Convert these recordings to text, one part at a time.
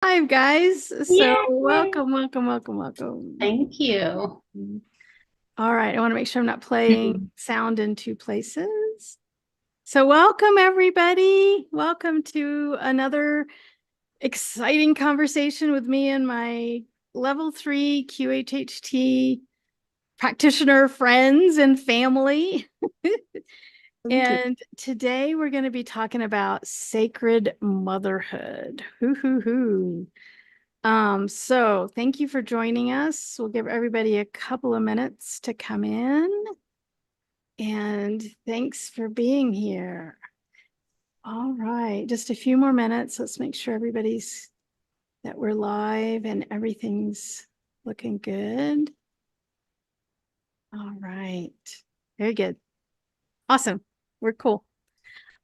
Hi, guys. So Yay! welcome. Thank you. All right, I want to make sure I'm not playing sound in two places. So welcome, everybody. Welcome to another exciting conversation with me and my level 3 QHHT practitioner friends and family. Thank you. And today we're going to be talking about sacred motherhood. Hoo hoo hoo. So thank you for joining us. We'll give everybody a couple of minutes to come in. And thanks for being here. All right, just a few more minutes. Let's make sure that we're live and everything's looking good. All right, very good. Awesome. We're cool.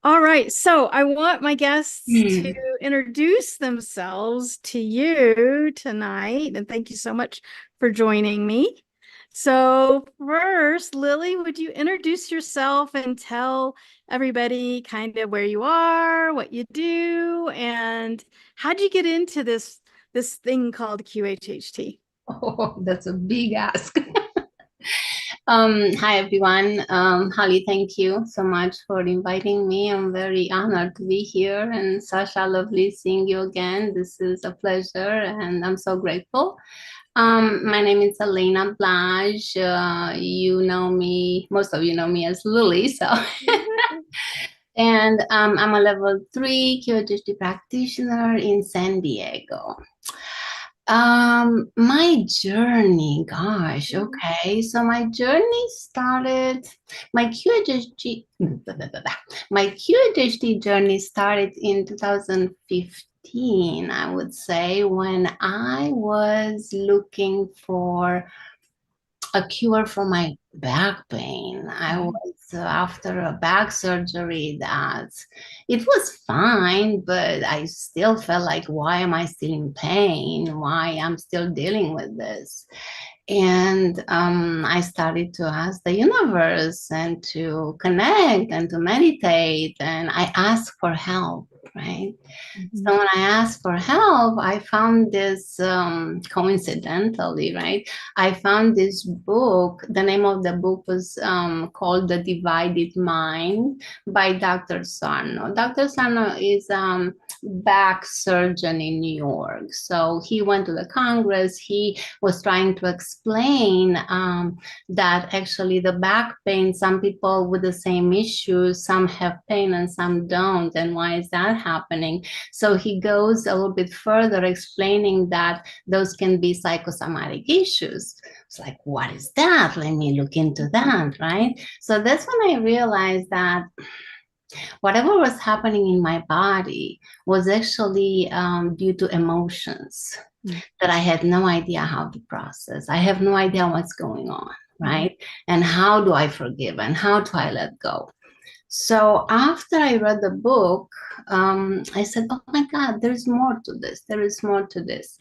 All right, so I want my guests to introduce themselves to you tonight, and thank you so much for joining me. So first, Lily, would you introduce yourself and tell everybody kind of where you are, what you do, and how'd you get into this thing called QHHT? Oh, that's a big ask. Hi everyone. Holly, thank you so much for inviting me. I'm very honored to be here. And Sasha, lovely seeing you again. This is a pleasure, and I'm so grateful. My name is Elena Blaj. You know me, most of you know me as Lily. So, and I'm a level 3 QHHT practitioner in San Diego. My journey, gosh, okay. So my journey started, my QHHT, my QHHT journey started in 2015, I would say, when I was looking for a cure for my back pain. I was after a back surgery that it was fine, but I still felt like, why am I still in pain? Why I'm still dealing with this? And I started to ask the universe and to connect and to meditate, and I asked for help, right? So when I asked for help, I found this coincidentally, right? I found this book. The name of the book was called The Divided Mind by Dr. Sarno. Dr. Sarno is back surgeon in New York. So he went to the Congress. He was trying to explain that actually the back pain, some people with the same issues, some have pain and some don't. And why is that happening? So he goes a little bit further explaining that those can be psychosomatic issues. It's like, what is that? Let me look into that, right? So that's when I realized that whatever was happening in my body was actually due to emotions that I had no idea how to process. I have no idea what's going on, right? And how do I forgive and how do I let go? So after I read the book, I said, oh my God, there's more to this. There is more to this.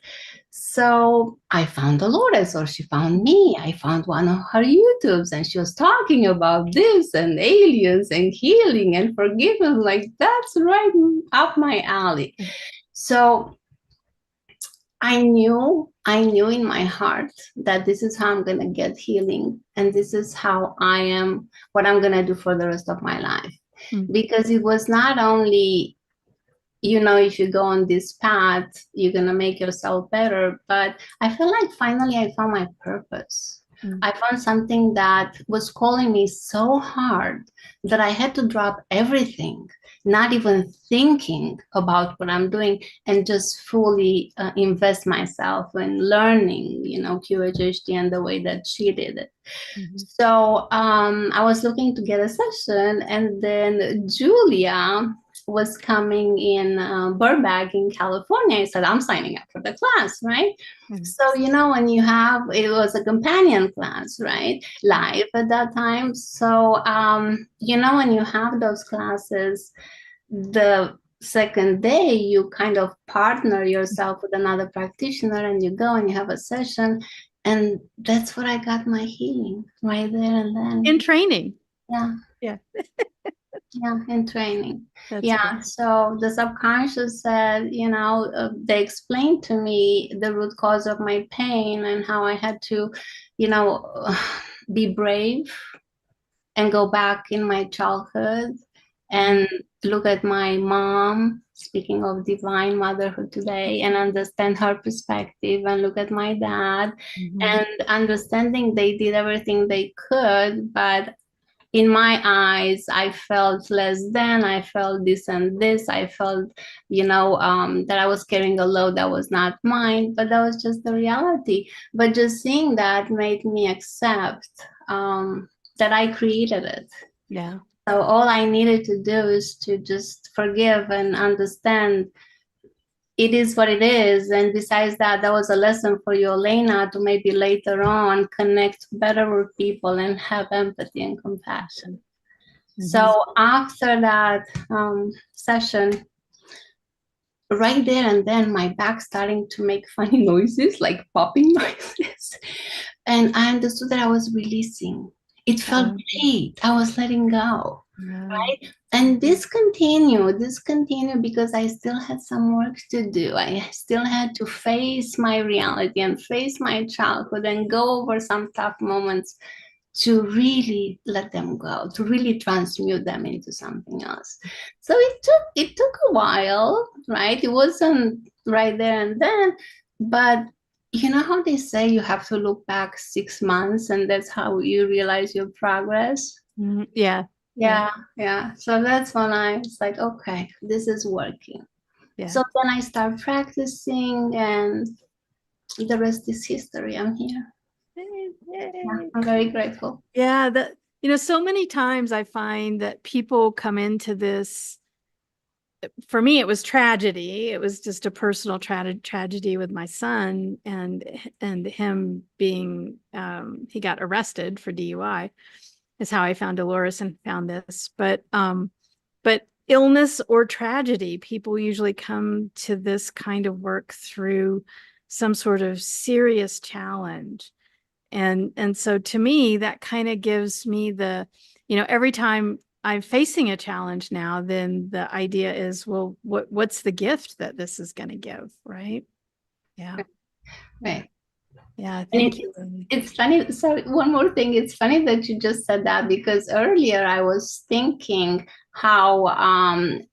So I found Dolores, or she found me. I found one of her YouTubes, and she was talking about this and aliens and healing and forgiveness. Like, that's right up my alley. So I knew in my heart that this is how I'm going to get healing. And this is how what I'm going to do for the rest of my life. Because it was not only, if you go on this path, you're going to make yourself better. But I feel like finally I found my purpose. I found something that was calling me so hard that I had to drop everything, not even thinking about what I'm doing, and just fully invest myself in learning, QHHT and the way that she did it. So I was looking to get a session, and then Julia was coming in Burbank in California. I said, I'm signing up for the class, right? So, when it was a companion class, right? Live at that time. So, when you have those classes, the second day, you kind of partner yourself with another practitioner and you go and you have a session. And that's where I got my healing right there and then. In training. Yeah. Yeah. Yeah, in training. That's Yeah, awesome. so the subconscious said, they explained to me the root cause of my pain and how I had to, you know, be brave and go back in my childhood and look at my mom, speaking of divine motherhood today, and understand her perspective, and look at my dad Mhm. and understanding they did everything they could, but in my eyes, I felt less than, I felt this and this, I felt, that I was carrying a load that was not mine, but that was just the reality. But just seeing that made me accept that I created it. Yeah. So all I needed to do is to just forgive and understand it is what it is. And besides that, that was a lesson for you, Elena, to maybe later on connect better with people and have empathy and compassion. Mhm. So after that session, right there and then, my back starting to make funny noises, like popping noises. And I understood that I was releasing. It felt great. I was letting go. Yeah. Right? And this continued because I still had some work to do. I still had to face my reality and face my childhood and go over some tough moments to really let them go, to really transmute them into something else. So it took a while, right? It wasn't right there and then, but you know how they say you have to look back 6 months and that's how you realize your progress? Mhm. Yeah. Yeah. Yeah. So that's when I was like, okay, this is working. Yeah. So then I start practicing and the rest is history. I'm here. Yeah, Yay. I'm very grateful. Yeah, so many times I find that people come into this. For me, it was tragedy. It was just a personal tragedy with my son and him being he got arrested for DUI is how I found Dolores and found this. But illness or tragedy, people usually come to this kind of work through some sort of serious challenge. And so to me, that kind of gives me every time I'm facing a challenge now, then the idea is, well, what's the gift that this is going to give, right? Yeah. Right. Yeah. And Thank you, Lily. it's funny. So one more thing, it's funny that you just said that because earlier I was thinking how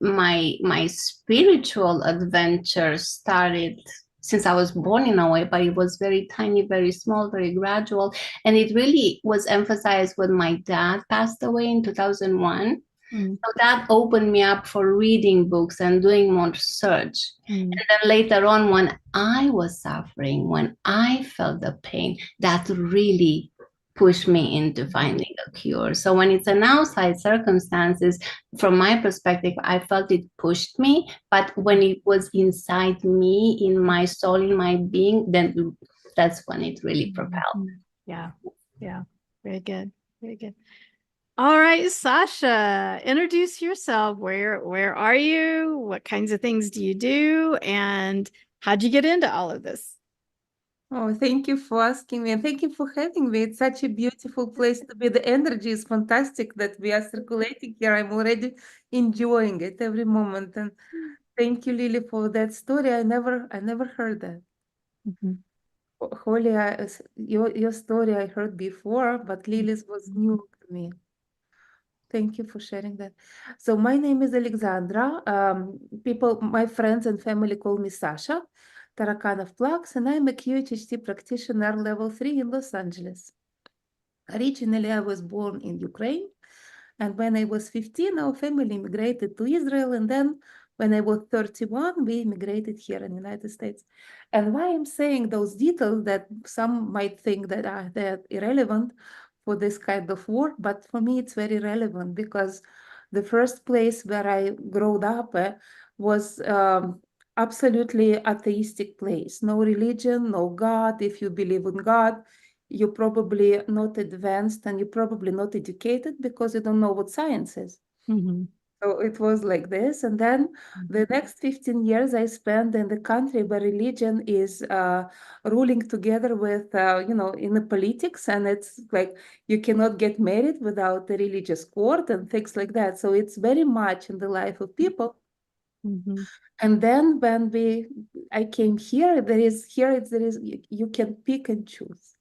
my spiritual adventure started since I was born in a way, but it was very tiny, very small, very gradual. And it really was emphasized when my dad passed away in 2001. Mm, So that opened me up for reading books and doing more research. mm, And then later on, when I was suffering, when I felt the pain, that really pushed me into finding a cure. So when it's an outside circumstances, from my perspective, I felt it pushed me. But when it was inside me, in my soul, in my being, then that's when it really propelled. mhm. Yeah. Yeah. Very good. Very good. All right, Sasha, introduce yourself. Where are you? What kinds of things do you do? And how'd you get into all of this? Oh, thank you for asking me and thank you for having me. It's such a beautiful place to be. The energy is fantastic that we are circulating here. I'm already enjoying it every moment. And thank you, Lily, for that story. I never heard that. Mhm. Holly, your story I heard before, but Lily's was new to me. Thank you for sharing that. So my name is Alexandra. My friends and family call me Sasha Tarakonov Plux, and I'm a QHHT practitioner level 3 in Los Angeles. Originally, I was born in Ukraine, and when I was 15, our family immigrated to Israel, and then when I was 31, we immigrated here in the United States. And why I'm saying those details that some might think that they're irrelevant for this kind of work, but for me it's very relevant because the first place where I grew up was absolutely atheistic place. No religion, no God. If you believe in God, you're probably not advanced and you're probably not educated because you don't know what science is. Mhm. So it was like this. And then the next 15 years I spent in the country where religion is ruling together with, in the politics. And it's like you cannot get married without a religious court and things like that. So it's very much in the life of people. Mhm. And then when I came here, you can pick and choose.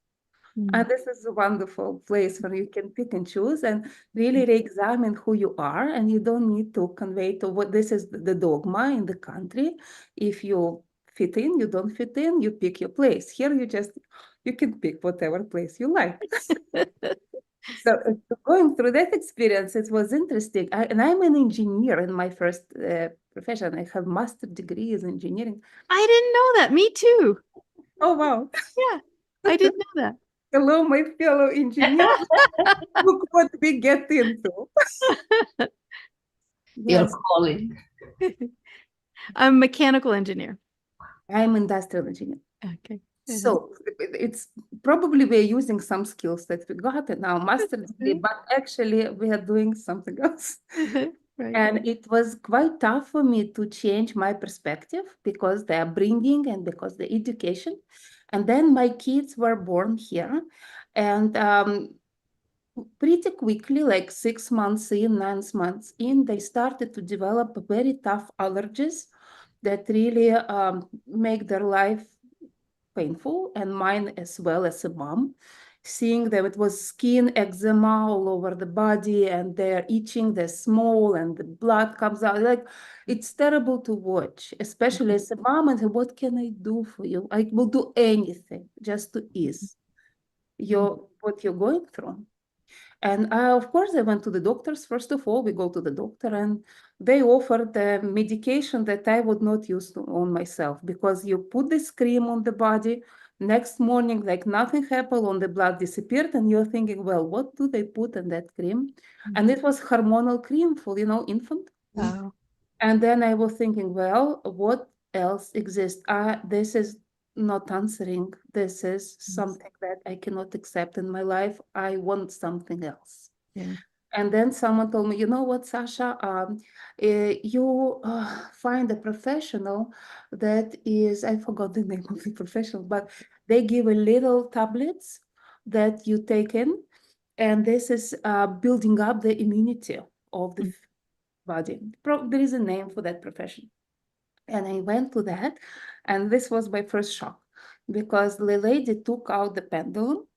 And this is a wonderful place where you can pick and choose and really re-examine who you are. And you don't need to convey to what this is the dogma in the country. If you fit in, you don't fit in, you pick your place. Here you can pick whatever place you like. So going through that experience, it was interesting. And I'm an engineer in my first profession. I have master degree in engineering. I didn't know that. Me too. Oh, wow. Yeah, I didn't know that. Hello, my fellow engineers. Look what we get into. Your Yes, calling. I'm a mechanical engineer. I'm industrial engineer. Okay. So it's probably we're using some skills that we got in our master degree, but actually we are doing something else. Right. And it was quite tough for me to change my perspective because the upbringing and because the education. And then my kids were born here. And pretty quickly, like 6 months in, 9 months in, they started to develop very tough allergies that really make their life painful, and mine as well as a mom. Seeing that it was skin eczema all over the body, and they're itching, they're small, and the blood comes out. Like, it's terrible to watch, especially as a mom. And what can I do for you? I will do anything just to ease what you're going through. And of course, I went to the doctors. First of all, we go to the doctor, and they offered the medication that I would not use on myself, because you put this cream on the body. Next morning, like nothing happened, on the blood disappeared, and you're thinking, well, what do they put in that cream? And it was hormonal cream for, infant. Wow. And then I was thinking, well, what else exists? This is not answering. This is something that I cannot accept in my life. I want something else. Yeah. And then someone told me, you know what, Sasha, you find a professional that is, I forgot the name of the professional, but they give a little tablets that you take in, and this is building up the immunity of the body. There is a name for that profession. And I went to that, and this was my first shock, because the lady took out the pendulum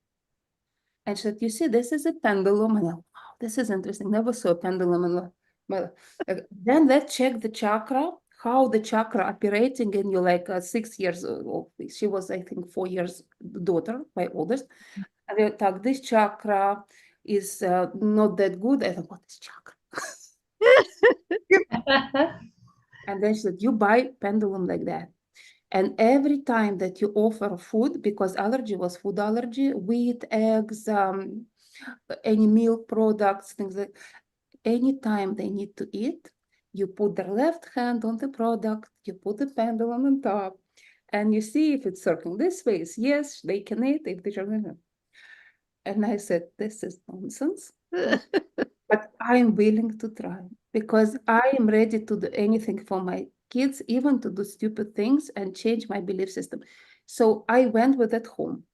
and she said, you see, this is a pendulum. And I, wow, this is interesting. Never saw a pendulum in my life. Then let's check the chakra, how the chakra operating in you, like 6 years old. She was, I think, 4 years daughter, my oldest. And they thought, this chakra is not that good. I thought, what is chakra? And then she said, you buy pendulum like that. And every time that you offer food, because allergy was food allergy, wheat, eggs, any milk products, things like, anytime they need to eat, you put their left hand on the product, you put the pendulum on top, and you see if it's circling this way, yes, they can eat, if they don't. And I said, this is nonsense. But I'm willing to try, because I am ready to do anything for my kids, even to do stupid things and change my belief system. So I went with it home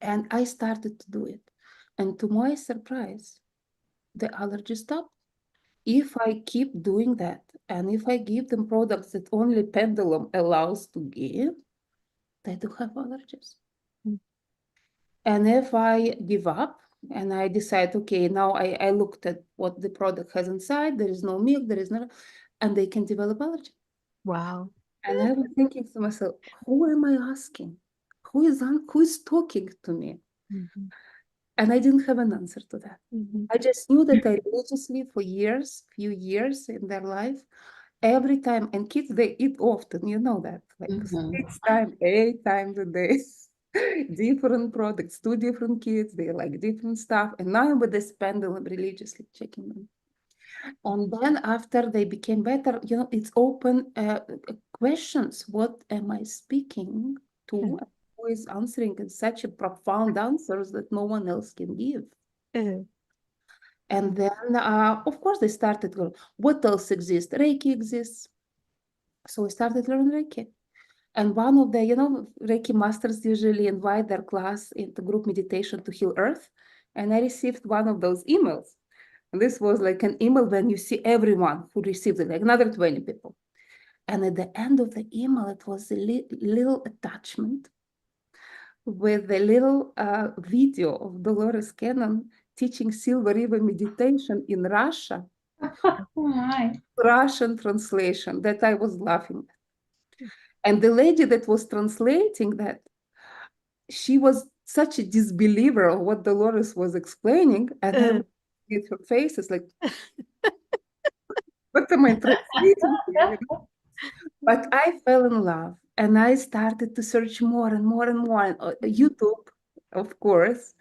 and I started to do it. And to my surprise, the allergy stopped. If I keep doing that, and if I give them products that only pendulum allows to give, they do have allergies. And if I give up and I decide, okay, now I looked at what the product has inside, there is no milk, there is no, and they can develop allergy. Wow. And I was thinking to myself, who am I asking? Who is talking to me? Mhm. And I didn't have an answer to that. Mhm. I just knew that I religiously for years, few years in their life, every time, and kids, they eat often, you know that, like 6 times, 8 times a day. Different products, 2 different kids, they like different stuff. And now I'm with this pendulum religiously checking them. And then after they became better, it's open questions. What am I speaking to? Who is answering in such a profound answers that no one else can give? And then, of course, they started going, what else exists? Reiki exists. So we started learning Reiki. And one of the, Reiki masters usually invite their class into group meditation to heal Earth. And I received one of those emails. And this was like an email when you see everyone who received it, like another 20 people. And at the end of the email, it was a little attachment with a little video of Dolores Cannon teaching Silver River meditation in Russia, Right. Russian translation that I was laughing at. And the lady that was translating that, she was such a disbeliever of what Dolores was explaining, and I would get her face, it's like, what am I translating here? But I fell in love, and I started to search more and more and more on YouTube, of course.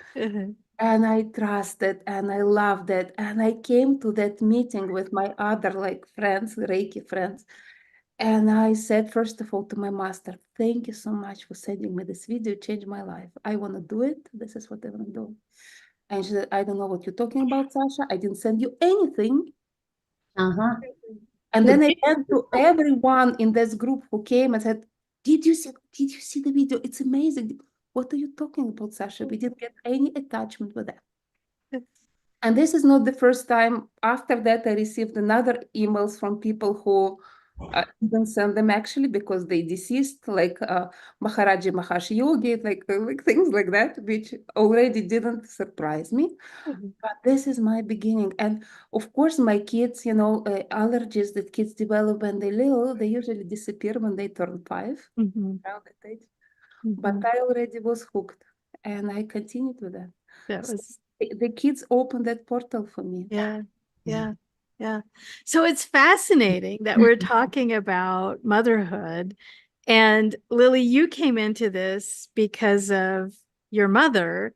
And I trusted and I loved it. And I came to that meeting with my other friends, Reiki friends. And I said, first of all, to my master, thank you so much for sending me this video. It changed my life. I want to do it. This is what I want to do. And she said, I don't know what you're talking about, Sasha. I didn't send you anything. Uh-huh. And then I went to everyone in this group who came and said, did you see the video? It's amazing. What are you talking about, Sasha? We didn't get any attachment with that. And this is not the first time. After that, I received another emails from people who didn't send them actually because they deceased, like Maharaji Maharshi Yogi, like things like that, which already didn't surprise me. But this is my beginning. And of course, my kids, allergies that kids develop when they're little, they usually disappear when they turn 5, around that age. But I already was hooked, and I continued with that. That So was, the kids opened that portal for me. yeah. So it's fascinating that we're talking about motherhood. And Lily, you came into this because of your mother.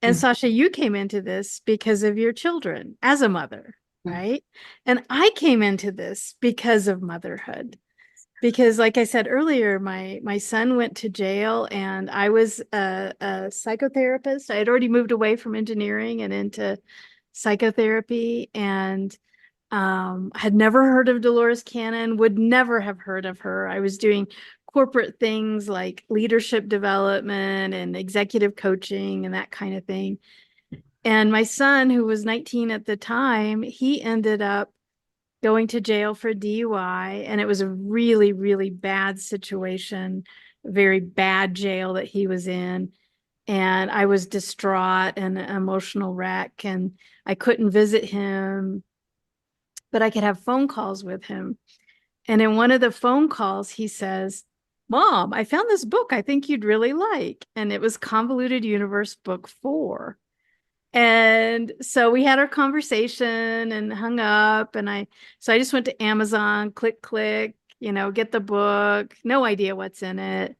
And Sasha, you came into this because of your children as a mother, right? And I came into this because of motherhood. Because like I said earlier, my son went to jail and I was a psychotherapist. I had already moved away from engineering and into psychotherapy, and had never heard of Dolores Cannon, would never have heard of her. I was doing corporate things like leadership development and executive coaching and that kind of thing. And my son, who was 19 at the time, he ended up going to jail for DUI. And it was a really, really bad situation, very bad jail that he was in. And I was distraught and an emotional wreck. And I couldn't visit him, but I could have phone calls with him. And in one of the phone calls, he says, Mom, I found this book I think you'd really like. And it was Convoluted Universe Book 4. And so we had our conversation and hung up. And so I just went to Amazon, click, get the book, no idea what's in it.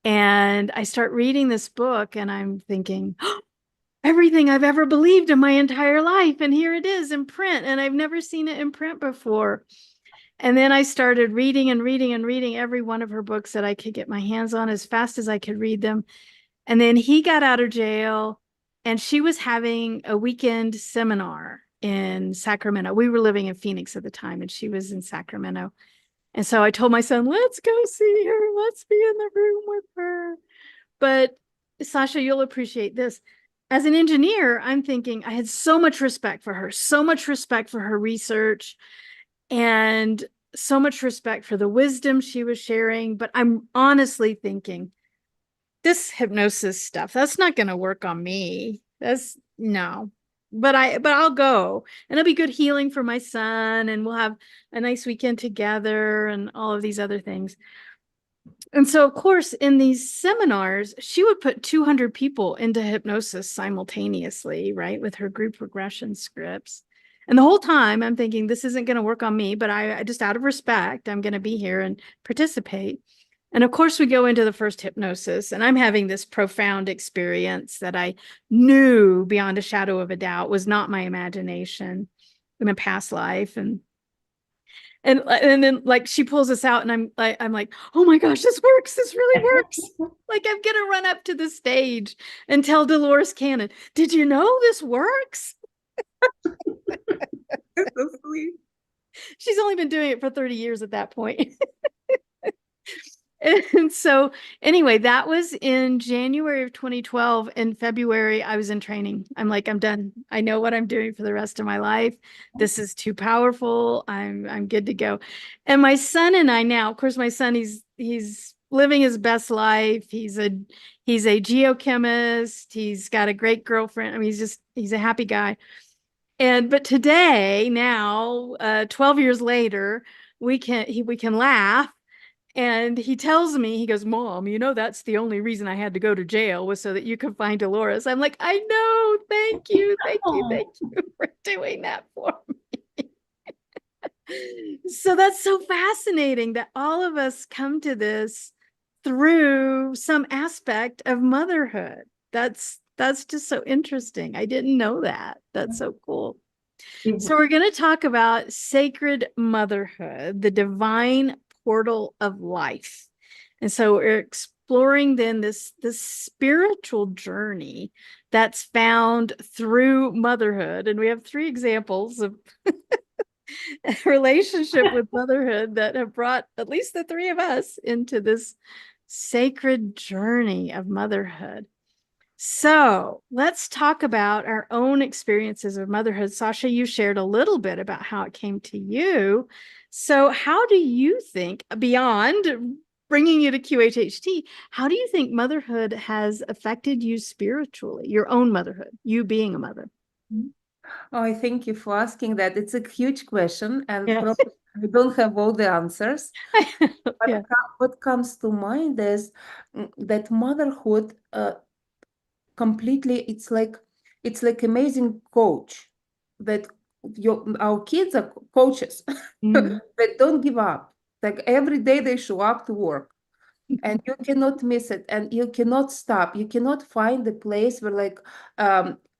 And I start reading this book and I'm thinking, oh, everything I've ever believed in my entire life. And here it is in print. And I've never seen it in print before. And then I started reading and reading and reading every one of her books that I could get my hands on as fast as I could read them. And then he got out of jail and she was having a weekend seminar in Sacramento. We were living in Phoenix at the time and she was in Sacramento. And so I told my son, let's go see her. Let's be in the room with her. But Sasha, you'll appreciate this. As an engineer, I'm thinking I had so much respect for her, so much respect for her research, and so much respect for the wisdom she was sharing. But I'm honestly thinking, this hypnosis stuff, that's not going to work on me. That's no. But I'll go, and it'll be good healing for my son, and we'll have a nice weekend together and all of these other things. And so, of course, in these seminars, she would put 200 people into hypnosis simultaneously, right, with her group regression scripts. And the whole time I'm thinking, this isn't going to work on me, but I just, out of respect, I'm going to be here and participate. And of course, we go into the first hypnosis, and I'm having this profound experience that I knew beyond a shadow of a doubt was not my imagination in a past life. And then like she pulls us out, and I'm like, oh my gosh, this works. This really works. Like I'm gonna run up to the stage and tell Dolores Cannon, did you know this works? It's so sweet. She's only been doing it for 30 years at that point. And so anyway, that was in January of 2012. In February, I was in training. I'm like, I'm done. I know what I'm doing for the rest of my life. This is too powerful. I'm good to go. And my son and I now, of course, my son, he's living his best life. He's a geochemist. He's got a great girlfriend. I mean, he's a happy guy. But today, now, 12 years later, we can laugh. And he tells me, he goes, Mom, you know, that's the only reason I had to go to jail was so that you could find Dolores. I'm like, I know. Thank you. Thank you for doing that for me. So that's so fascinating that all of us come to this through some aspect of motherhood. That's just so interesting. I didn't know that. That's so cool. So we're going to talk about sacred motherhood, the divine portal of life. And so we're exploring then this spiritual journey that's found through motherhood. And we have 3 examples of a relationship with motherhood that have brought at least the 3 of us into this sacred journey of motherhood. So let's talk about our own experiences of motherhood. Sasha, you shared a little bit about how it came to you. So how do you think, beyond bringing you to QHHT, how do you think motherhood has affected you spiritually, your own motherhood, you being a mother? Oh, I thank you for asking that. It's a huge question, and Yeah. probably I don't have all the answers. But Yeah. what comes to mind is that motherhood completely, it's like amazing coach that our kids are coaches that don't give up. Like every day they show up to work. And you cannot miss it, and you cannot stop. You cannot find a place where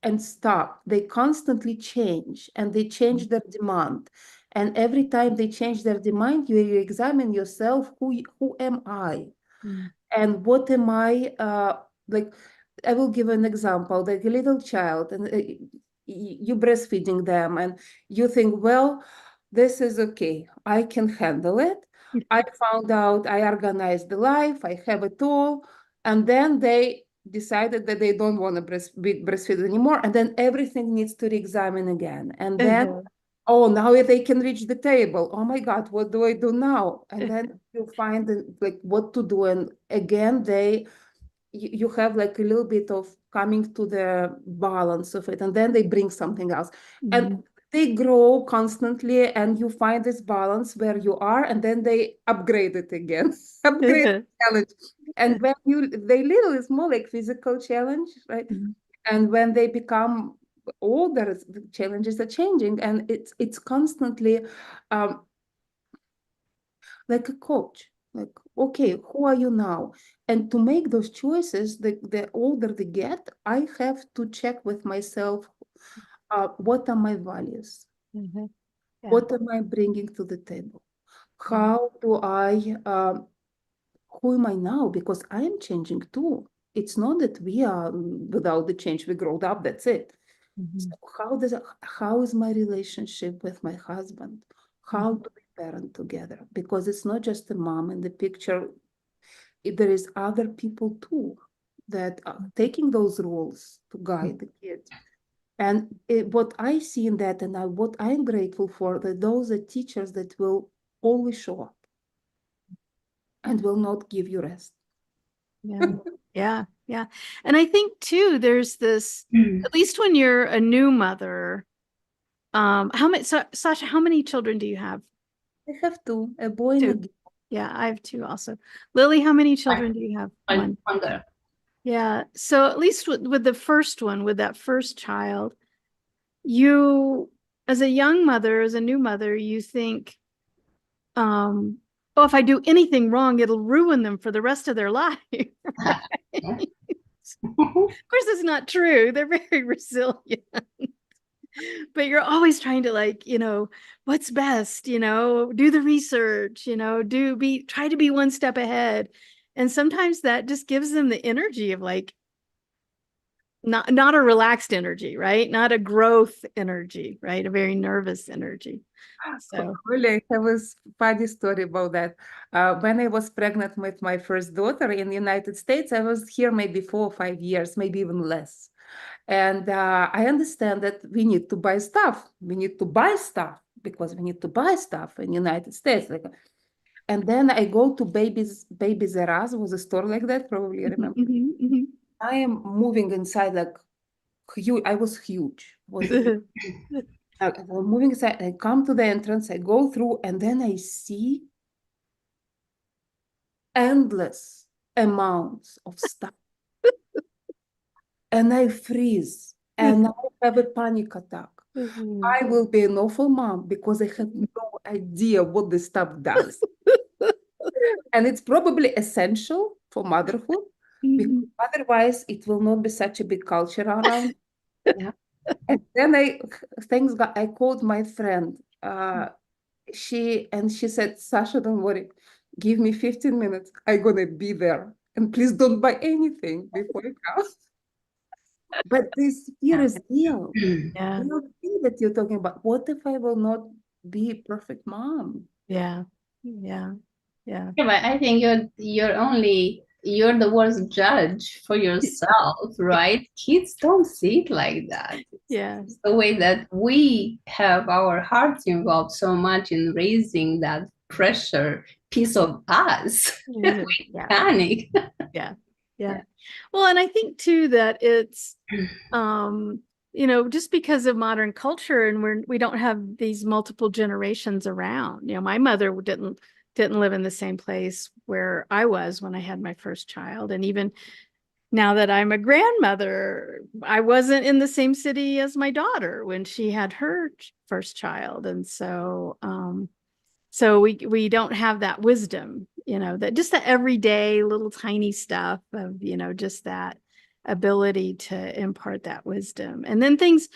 and stop. They constantly change, and they change their demand. And every time they change their demand, you examine yourself, who am I? And what am I like? I will give an example, like a little child, and you breastfeeding them, and you think, well, this is okay, I can handle it. I found out, I organized the life, I have it all, and then they decided that they don't want to breastfeed anymore, and then everything needs to re-examine again, and then oh, now they can reach the table. Oh my God, what do I do now? And then you find like what to do. And again, you have like a little bit of coming to the balance of it. And then they bring something else. And they grow constantly, and you find this balance where you are, and then they upgrade it again, upgrade the challenge. And when they little, it's more like physical challenge, right? And when they become older, the challenges are changing, and it's constantly like a coach. Like, okay, who are you now? And to make those choices, the older they get, I have to check with myself, what are my values? Yeah. What am I bringing to the table? How do I, who am I now? Because I am changing too. It's not that we are without the change, we grow up, that's it. So how is my relationship with my husband? How do we parent together? Because it's not just the mom in the picture. There is other people too that are taking those roles to guide the kids. And what I see in that, and what I'm grateful for, that those are teachers that will always show up and will not give you rest. Yeah. And I think too, there's this, at least when you're a new mother, Sasha, how many children do you have? I have 2, a boy and a 2. girl. Yeah, I have 2 also. Lily, how many children do you have? One girl. Yeah. So at least with the first one, with that first child, you, as a young mother, as a new mother, you think, oh, if I do anything wrong, it'll ruin them for the rest of their life. Right? Of course, that's not true. They're very resilient. But you're always trying to, like, what's best, do the research, try to be one step ahead. And sometimes that just gives them the energy of like, not a relaxed energy, right? Not a growth energy, right? A very nervous energy. So Really, I have a funny story about that. When I was pregnant with my first daughter in the United States, I was here maybe 4 or 5 years, maybe even less. And I understand that we need to buy stuff. We need to buy stuff because we need to buy stuff in the United States. Like, and then I go to Babies R Us, was a store like that, probably you remember. I am moving inside like huge. I was huge. Was I'm moving inside. I come to the entrance. I go through, and then I see endless amounts of stuff, and I freeze, and I have a panic attack. I will be an awful mom because I have no idea what this stuff does. And it's probably essential for motherhood because otherwise it will not be such a big culture around. Yeah. And then thanks God, I called my friend. She said, Sasha, don't worry, give me 15 minutes. I'm gonna be there. And please don't buy anything before you come. But this fear is real. yeah, Real thing that you're talking about. What if I will not be a perfect mom? yeah, yeah, yeah. Yeah, but I think you're the worst judge for yourself, right? Kids don't see it like that. Yeah. It's the way that we have our hearts involved so much in raising that pressure piece of us. We Yeah. panic. Yeah. Yeah. Well, and I think too that it's just because of modern culture and we don't have these multiple generations around. My mother didn't live in the same place where I was when I had my first child. And even now that I'm a grandmother, I wasn't in the same city as my daughter when she had her first child. And so we don't have that wisdom, that just the everyday little tiny stuff of, just that ability to impart that wisdom. And then things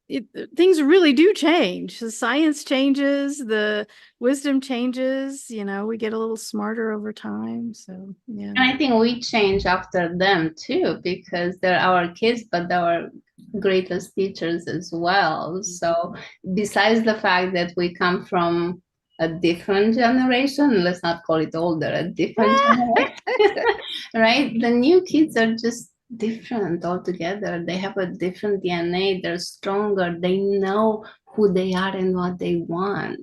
really do change. The science changes, the wisdom changes, we get a little smarter over time. So, yeah. And I think we change after them too, because they're our kids, but they're our greatest teachers as well. So besides the fact that we come from a different generation, let's not call it older, a different generation, right? The new kids are just different altogether. They have a different DNA. They're stronger. They know who they are and what they want.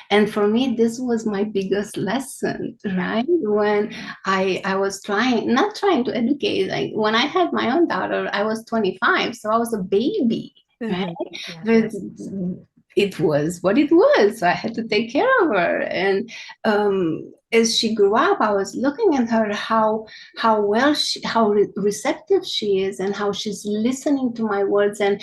And for me, this was my biggest lesson, right? When I was not trying to educate, like when I had my own daughter, I was 25, so I was a baby, right? Yeah. But it was what it was. So I had to take care of her. And as she grew up, I was looking at her, how receptive she is, and how she's listening to my words. And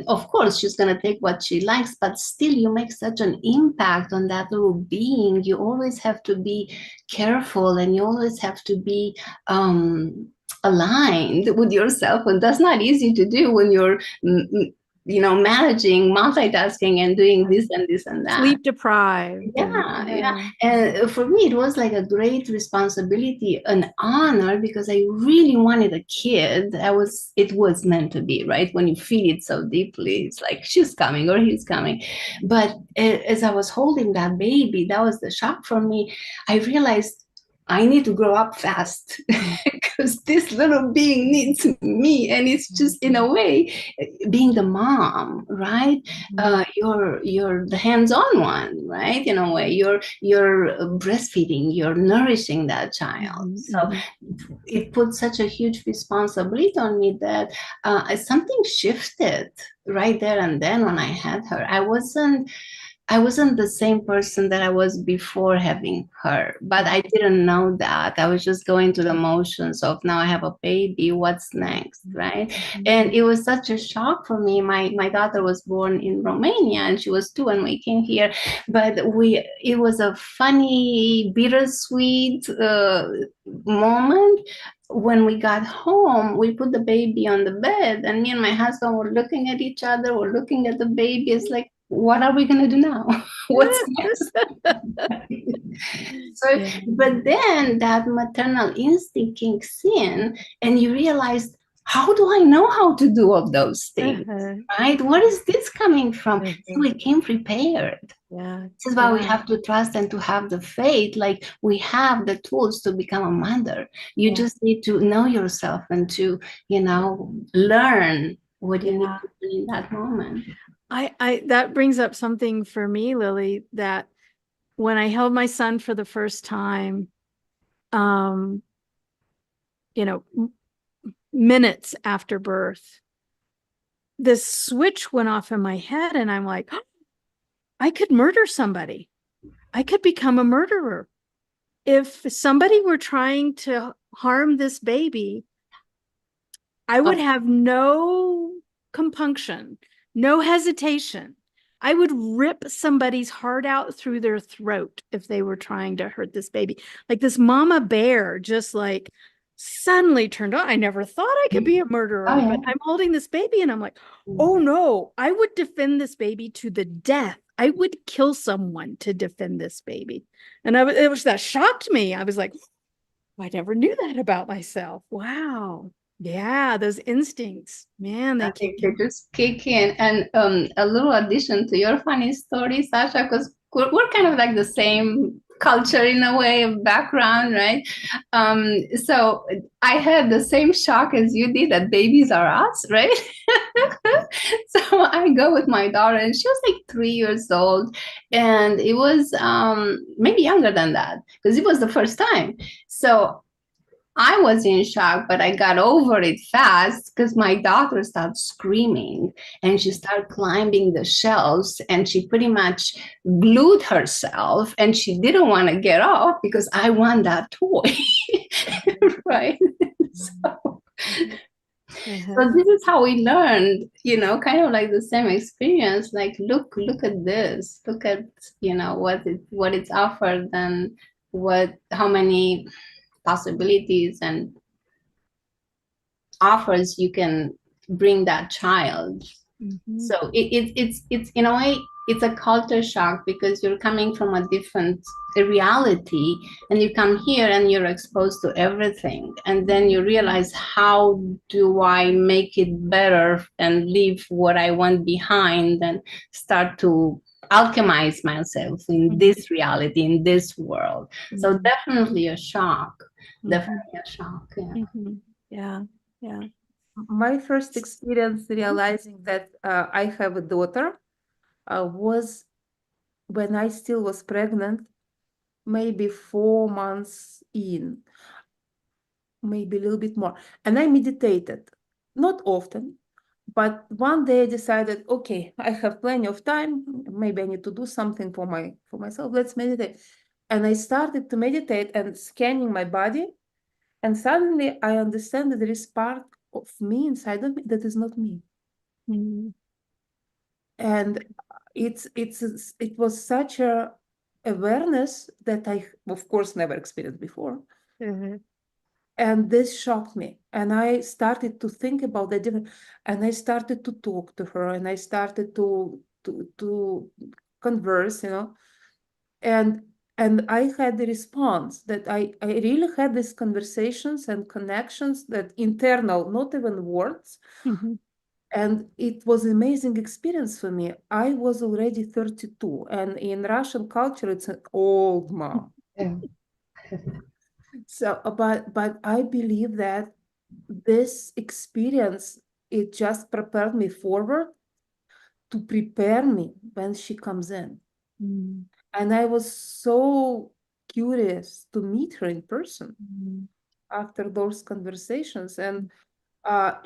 of course, she's going to take what she likes, but still you make such an impact on that little being. You always have to be careful, and you always have to be aligned with yourself. And that's not easy to do when you're managing, multitasking, and doing this and this and that. Sleep deprived. Yeah. And for me, it was like a great responsibility, an honor, because I really wanted a kid. It was meant to be, right? When you feel it so deeply, it's like she's coming or he's coming. But as I was holding that baby, that was the shock for me. I realized I need to grow up fast because this little being needs me. And it's just, in a way, being the mom, right? You're the hands-on one, right? In a way, you're breastfeeding, you're nourishing that child. So it put such a huge responsibility on me that something shifted right there and then when I had her. I wasn't the same person that I was before having her, but I didn't know that. I was just going through the motions of, now I have a baby, what's next, right? And it was such a shock for me. My daughter was born in Romania and she was 2 when we came here, but it was a funny, bittersweet moment. When we got home, we put the baby on the bed, and me and my husband were looking at each other, we're looking at the baby. It's like, what are we going to do now? What's next? But then that maternal instinct kicks in, and you realize how do I know how to do all those things? Uh-huh. Right? Where is this coming from? Uh-huh. So we came prepared. Yeah. This is why we Yeah. have to trust and to have the faith. Like we have the tools to become a mother. You Yeah. just need to know yourself and to, learn what you need Yeah. to do in that moment. I that brings up something for me, Lily, that when I held my son for the first time, um, minutes after birth, this switch went off in my head, and I'm like, oh, I could murder somebody. I could become a murderer. If somebody were trying to harm this baby, I would have no compunction, no hesitation. I would rip somebody's heart out through their throat if they were trying to hurt this baby. Like this mama bear just like suddenly turned on. I never thought I could be a murderer, Oh, yeah. but I'm holding this baby and I'm like, oh no, I would defend this baby to the death. I would kill someone to defend this baby. And it was that shocked me. I was like, I never knew that about myself. Wow. Yeah, those instincts, man, they kick They in. just kick in. And a little addition to your funny story, Sasha, because we're kind of like the same culture in a way of background, right? So I had the same shock as you did that babies are us, right? So I go with my daughter, and she was like 3 years old, and it was maybe younger than that because it was the first time. So I was in shock, but I got over it fast because my daughter started screaming and she started climbing the shelves, and she pretty much glued herself, and she didn't want to get off because I want that toy. Right? So, so this is how we learned, kind of like the same experience. Like, look at this. Look at, what it's offered, and how many possibilities and offers you can bring that child. Mhm. So it's in a way it's a culture shock because you're coming from a different reality, and you come here and you're exposed to everything, and then you realize, how do I make it better and leave what I want behind and start to alchemize myself in this reality, in this world. So definitely a shock. Definitely a shock. Yeah. Yeah. Yeah. My first experience realizing that I have a daughter was when I still was pregnant, maybe 4 months in, maybe a little bit more. And I meditated, not often, but one day I decided, okay, I have plenty of time. Maybe I need to do something for myself. Let's meditate. And I started to meditate and scanning my body. And suddenly I understand that there is part of me inside of me that is not me. Mhm. And it was such a awareness that I, of course, never experienced before. Mhm. And this shocked me. And I started to think about the different, and I started to talk to her, and I started to converse, and I had the response that I really had these conversations and connections that internal, not even words. Mhm. And it was an amazing experience for me. I was already 32, and in Russian culture, it's an old mom. Yeah. So, but I believe that this experience, it just prepared me forward to prepare me when she comes in. Mhm. And I was so curious to meet her in person Mhm. after those conversations. And I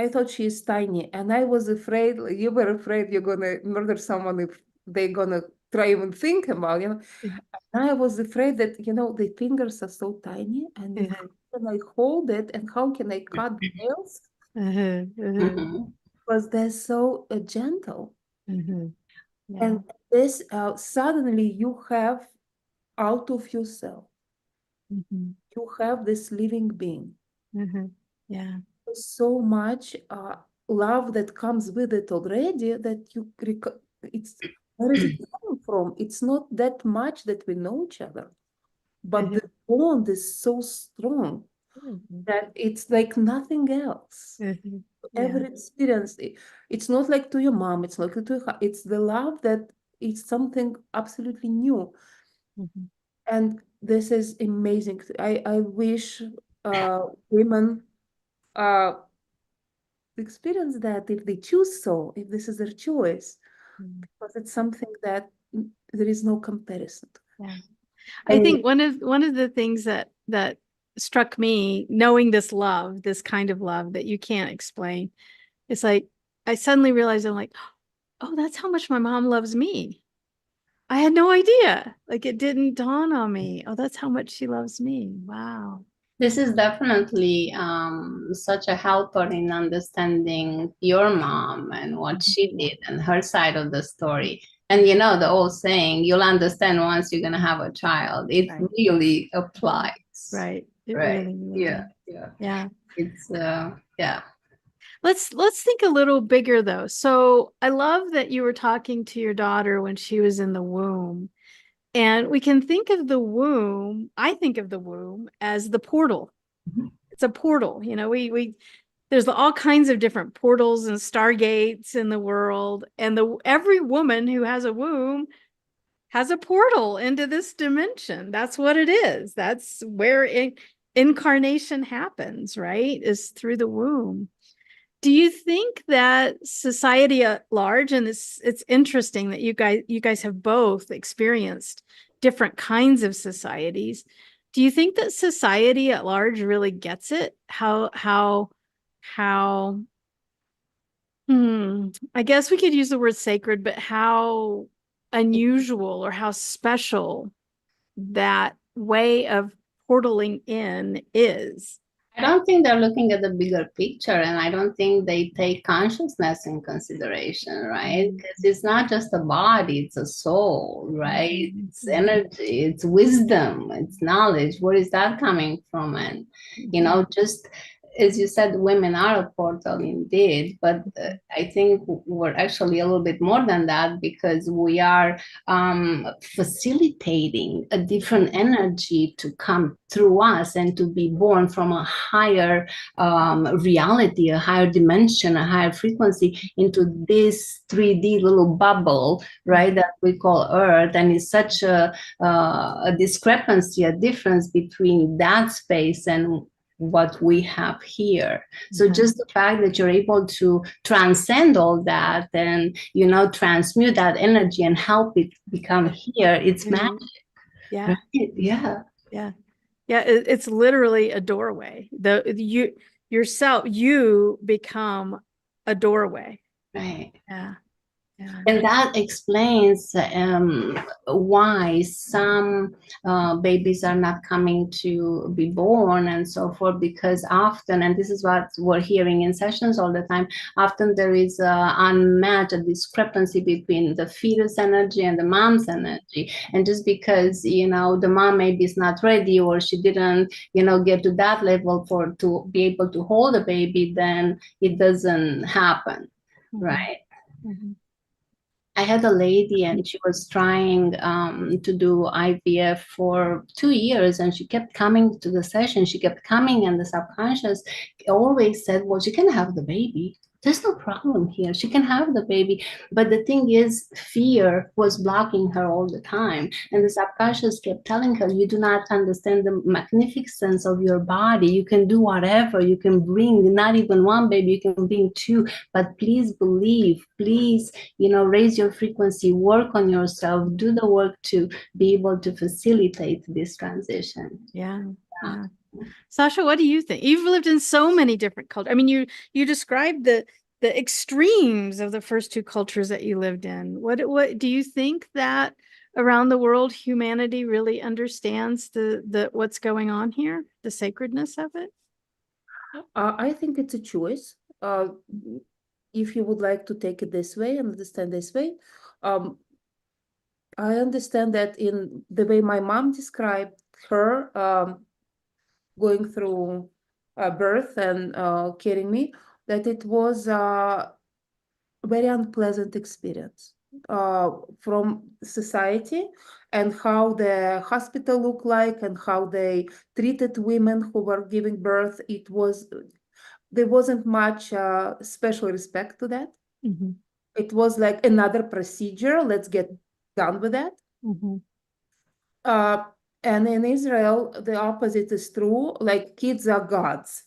thought she is tiny, and I was afraid, like, you were afraid you're gonna murder someone if they're gonna try even think about. And I was afraid that, the fingers are so tiny, and how can I hold it, and how can I cut the nails? Mhm. Mhm. Mhm. Because they're so gentle. Mhm. Yeah. And this suddenly you have out of yourself, Mhm. you have this living being. Mhm. Yeah. So much love that comes with it already that it's where is it coming from? It's not that much that we know each other, but Mhm. the bond is so strong. that it's like nothing else. Mhm. Every experience, it's not like to your mom, it's not like to her, it's the love that is something absolutely new. Mhm. And this is amazing. I wish women experience that if they choose so, if this is their choice, Mhm. because it's something that there is no comparison. Yeah. I And think one of the things that struck me, knowing this love, this kind of love that you can't explain, it's like I suddenly realized I'm like, oh, that's how much my mom loves me. I had no idea. Like it didn't dawn on me. Oh, that's how much she loves me. Wow. this is definitely such a helper in understanding your mom and what she did and her side of the story. And you know, the old saying, you'll understand once you're going to have a child. It Right. really applies. Right. It Right. really Yeah. does. Yeah. Yeah. It's, yeah. Let's think a little bigger though. So I love that you were talking to your daughter when she was in the womb. And we can think of the womb, I think of the womb as the portal. Mhm. It's a portal. You know, we there's all kinds of different portals and stargates in the world. And every woman who has a womb has a portal into this dimension. That's what it is. That's where incarnation happens, right? Is through the womb. Do you think that society at large, and it's interesting that you guys have both experienced different kinds of societies. Do you think that society at large really gets it? How I guess we could use the word sacred, but how unusual or how special that way of portaling in is? I don't think they're looking at the bigger picture, and I don't think they take consciousness in consideration, right? Because it's not just a body, it's a soul, right? It's energy, it's wisdom, it's knowledge. Where is that coming from? And, you know, just as you said, women are a portal indeed, but I think we're actually a little bit more than that, because we are facilitating a different energy to come through us and to be born from a higher reality, a higher dimension, a higher frequency into this 3D little bubble, right, that we call Earth. And it's such a discrepancy, a difference between that space and what we have here. So just the fact that you're able to transcend all that and, you know, transmute that energy and help it become here, it's magic. Yeah. Right? Yeah. Yeah. Yeah. It's literally a doorway. You become a doorway. Right. Yeah. Yeah. And that explains why some babies are not coming to be born and so forth, because often, and this is what we're hearing in sessions all the time, often there is a unmatched, a discrepancy between the fetus energy and the mom's energy. And just because, you know, the mom maybe is not ready, or she didn't, you know, get to that level to be able to hold a baby, then it doesn't happen, right? I had a lady, and she was trying to do IVF for 2 years, and she kept coming to the session. She kept coming, and the subconscious always said, well, she can have the baby. There's no problem here. She can have the baby. But the thing is, fear was blocking her all the time. And the subconscious kept telling her, you do not understand the magnificence of your body. You can do whatever. You can bring not even one baby, you can bring two. But please believe, please, you know, raise your frequency, work on yourself, do the work to be able to facilitate this transition. Yeah. Yeah. Sasha, what do you think? You've lived in so many different cultures. I mean, you described the extremes of the first two cultures that you lived in. What do you think that around the world humanity really understands the what's going on here, the sacredness of it? I think it's a choice. If you would like to take it this way and understand this way, I understand that in the way my mom described her going through birth and carrying me, that it was a very unpleasant experience. from society and how the hospital looked like and how they treated women who were giving birth. There wasn't much special respect to that. Mhm. It was like another procedure. Let's get done with that. Mhm. Uh, and in Israel, the opposite is true. Like kids are gods.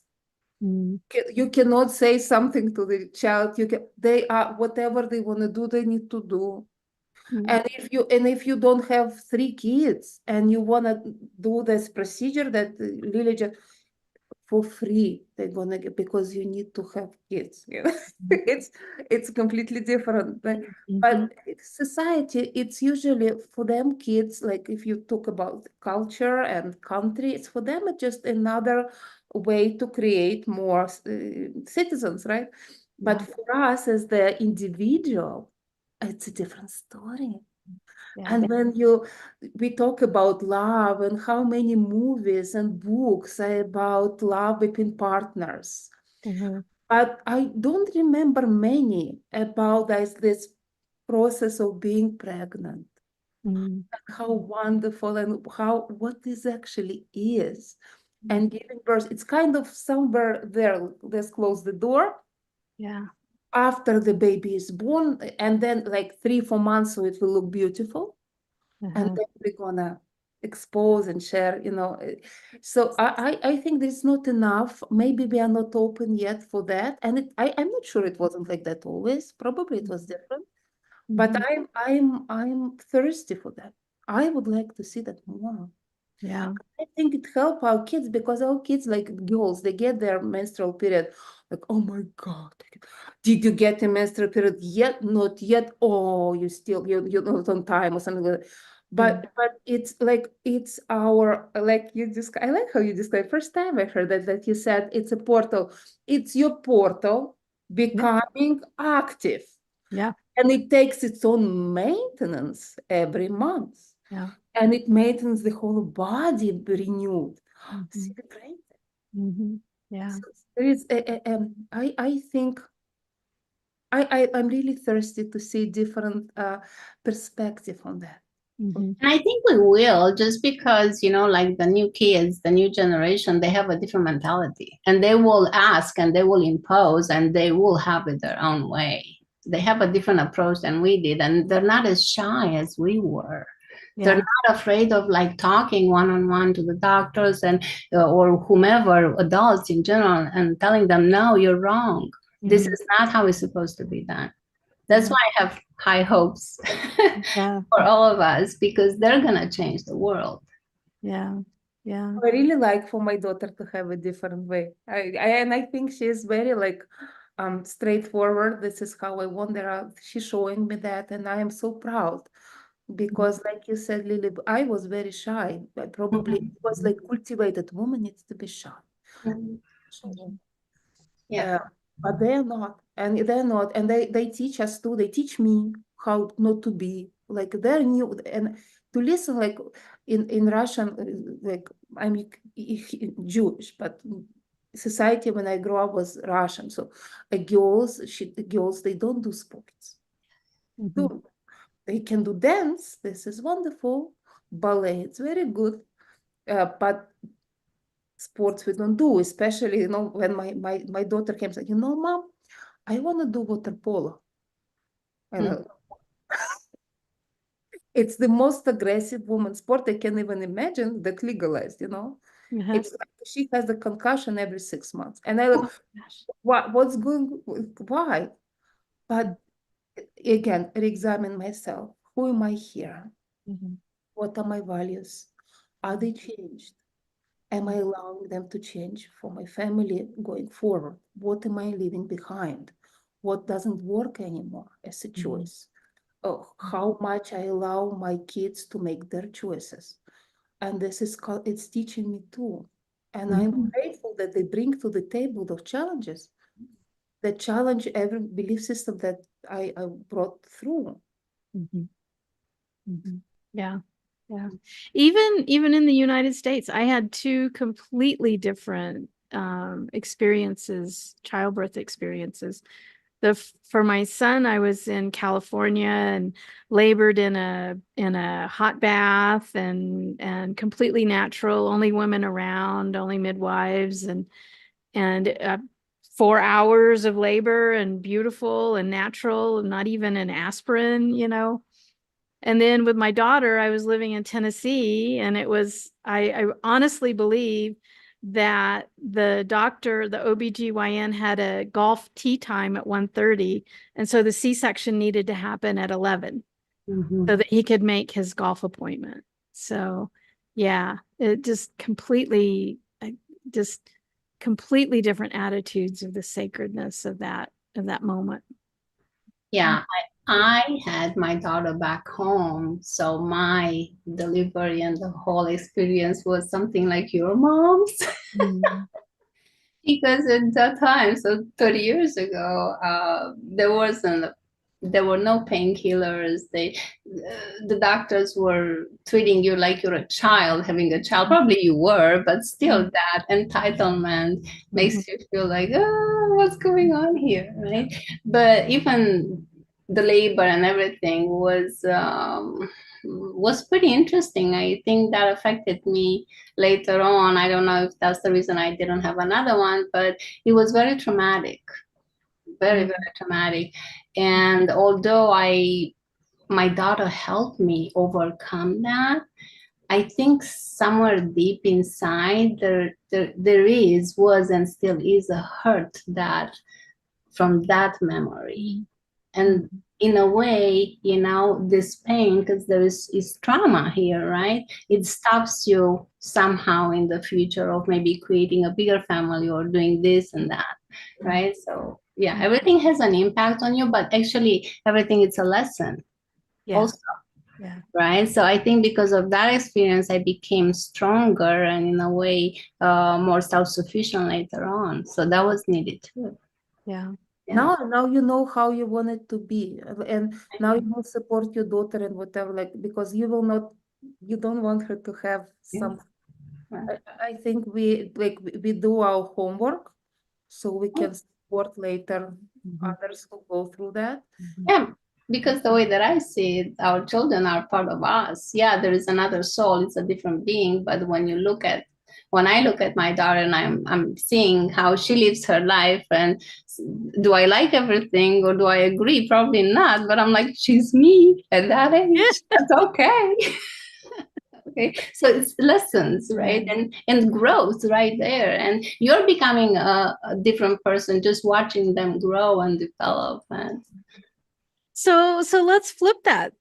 Mm. You cannot say something to the child. They are whatever they want to do. They need to do. Mm. And if you don't have 3 kids and you want to do this procedure that Lily just for free they're gonna get because you need to have kids, it's completely different, but Mhm. society, it's usually for them kids, like if you talk about culture and country, it's for them it's just another way to create more citizens, right? But Yeah. for us as the individual, it's a different story. Yeah. And when we talk about love and how many movies and books are about love between partners, Mhm. but I don't remember many about this process of being pregnant, Mm. how wonderful and what this actually is. And giving birth, it's kind of somewhere there. Let's close the door Yeah. after the baby is born, and then like 3-4 months, so it will look beautiful. And Uh-huh. then we're gonna expose and share. So I think there's not enough. Maybe we are not open yet for that. And I'm not sure it wasn't like that always. Probably it was different. But Mhm. I'm thirsty for that. I would like to see that more. Yeah. I think it help our kids because our kids, like girls, they get their menstrual period. Like, oh my God, did you get a menstrual period yet? Not yet. Oh, you're not on time or something like that. Mm. But it's like it's our like you just I like how you described. First time I heard that you said it's a portal. It's your portal Yeah. becoming active, Yeah. and it takes its own maintenance every month, Yeah. and it maintains the whole body renewed. Mhm. Celebrate. Mhm. Yeah. So there is I think I'm really thirsty to see different perspective on that. Mhm. And I think we will, just because, like the new kids, the new generation, they have a different mentality and they will ask and they will impose and they will have it their own way. They have a different approach than we did, and they're not as shy as we were. They're Yeah. not afraid of like talking one-on-one to the doctors and or whomever, adults in general, and telling them, no, you're wrong. This Mhm. is not how it's supposed to be done. That's Yeah. why I have high hopes Yeah. for all of us, because they're going to change the world. Yeah. Yeah. I really like for my daughter to have a different way. And I think she's very like straightforward. This is how I want her. She's showing me that, and I am so proud because, like you said, Lily, I was very shy. But probably it was like cultivated. Woman needs to be shy. Mhm. So, Yeah. Uh, but they're not, and they teach us too. They teach me how not to be like they're new and to listen like in Russian, like I'm Jewish, but society when I grew up was Russian. So girls they don't do sports. Mhm. Do they can do dance? This is wonderful. Ballet, it's very good. But sports we don't do, especially when my daughter came and said, Mom, I want to do water polo. And Mm. it's the most aggressive woman sport I can even imagine that legalized. Uh-huh. It's like she has a concussion every 6 months. And I Oh look, gosh. why? But again, re-examine myself. Who am I here? Mhm. What are my values? Are they changed? Am I Mhm. allowing them to change for my family going forward? What am I leaving behind? What doesn't work anymore as a Mhm. choice? Oh, how much I allow my kids to make their choices. And this is it's teaching me too. And I'm Mhm. grateful that they bring to the table those challenges that challenge every belief system that I brought through. Mhm. Mhm. Yeah. Yeah. Even in the United States, I had two completely different experiences, childbirth experiences. for my son, I was in California and labored in a hot bath and completely natural, only women around, only midwives, and 4 hours of labor and beautiful and natural, and not even an aspirin, you know. And then with my daughter, I was living in Tennessee, and it was, I honestly believe that the doctor, the OBGYN, had a golf tee time at 1:30. And so the C-section needed to happen at 11 so that he could make his golf appointment. So yeah, it just completely different attitudes of the sacredness of that moment. Yeah, I had my daughter back home, so my delivery and the whole experience was something like your mom's. Because at that time, so 30 years ago, there were no painkillers. The doctors were treating you like you're a child, having a child. Probably you were, but still that entitlement makes you feel like, oh, what's going on here, right? But even the labor and everything was pretty interesting. I think that affected me later on. I don't know if that's the reason I didn't have another one, but it was very traumatic, very traumatic. And although my daughter helped me overcome that, I think somewhere deep inside was and still is a hurt that from that memory. And in a way, you know, this pain, because there is trauma here, right? It stops you somehow in the future of maybe creating a bigger family or doing this and that, right? So yeah, everything has an impact on you, but actually everything is a lesson also. Yeah. Right. So I think because of that experience, I became stronger and in a way more self-sufficient later on. So that was needed too. Yeah. Now you know how you want it to be, and now you will support your daughter and whatever, like, because you don't want her to have some. I think we do our homework so we can support later others who go through that. Yeah, because the way that I see it, our children are part of us. Yeah, there is another soul, it's a different being, but when I look at my daughter and I'm seeing how she lives her life, and do I like everything or do I agree? Probably not, but I'm like, she's me at that age. That's okay. Okay, so it's lessons, right? And growth right there, and you're becoming a different person just watching them grow and develop. And so let's flip that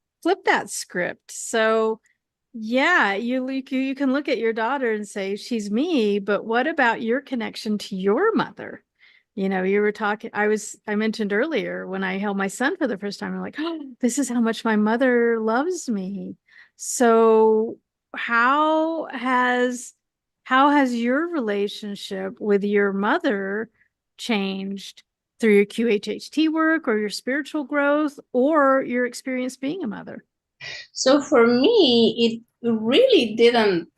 script. So yeah, you can look at your daughter and say she's me, but what about your connection to your mother? You know, you were talking, I mentioned earlier when I held my son for the first time, I'm like, oh, this is how much my mother loves me. So how has your relationship with your mother changed through your QHHT work or your spiritual growth or your experience being a mother? so for me, it really didn't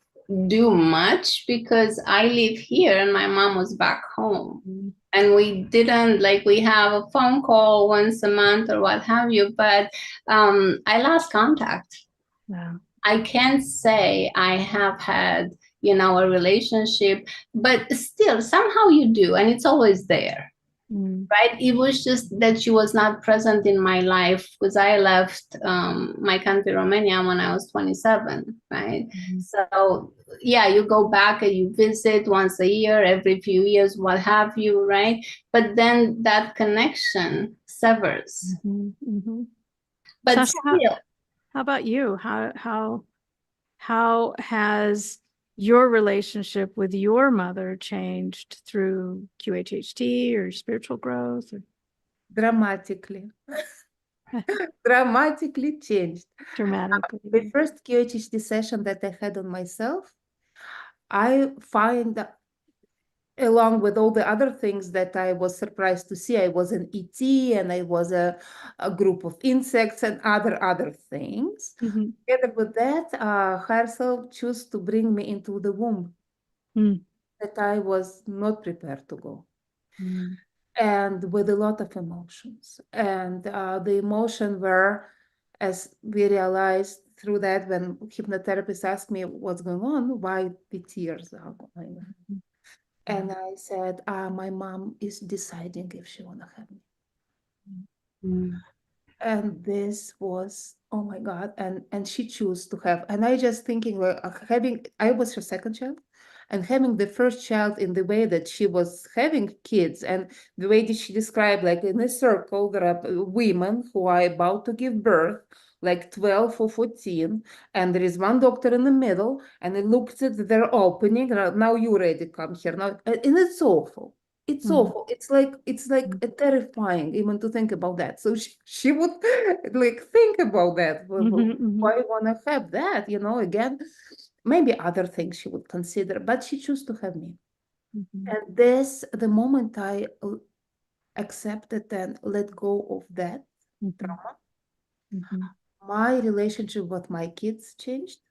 do much because I live here and my mom was back home. And we didn't, like, we have a phone call once a month or what have you, but I lost contact. Wow. I can't say I have had, you know, a relationship, but still somehow you do, and it's always there. Right? It was just that she was not present in my life because I left my country, Romania, when I was 27, right? So yeah, you go back and you visit once a year, every few years, what have you, right? But then that connection severs. But Sasha, still, how about you? How has your relationship with your mother changed through QHHT or spiritual growth? Dramatically. Dramatically changed. Dramatically. The first QHHT session that I had on myself, I find that, along with all the other things that I was surprised to see, I was an ET and I was a group of insects and other things. Together with that, higher self chose to bring me into the womb that I was not prepared to go. and with a lot of emotions. And the emotion were, as we realized through that, when hypnotherapist asked me what's going on, why the tears are going. And I said, my mom is deciding if she wanna have me. Mm. And this was, oh my God, and she chose to have, and I just thinking, well, having, I was her second child, and having the first child in the way that she was having kids, and the way that she described, like in a circle, there are women who are about to give birth, like 12 or 14, and there is one doctor in the middle, and it looks at their opening, now you ready, come here, now, and it's awful. It's awful. It's like terrifying even to think about that. So she would like think about that. Why wanna have that? You know, again, maybe other things she would consider, but she chose to have me. And this, the moment I accepted and let go of that trauma, my relationship with my kids changed.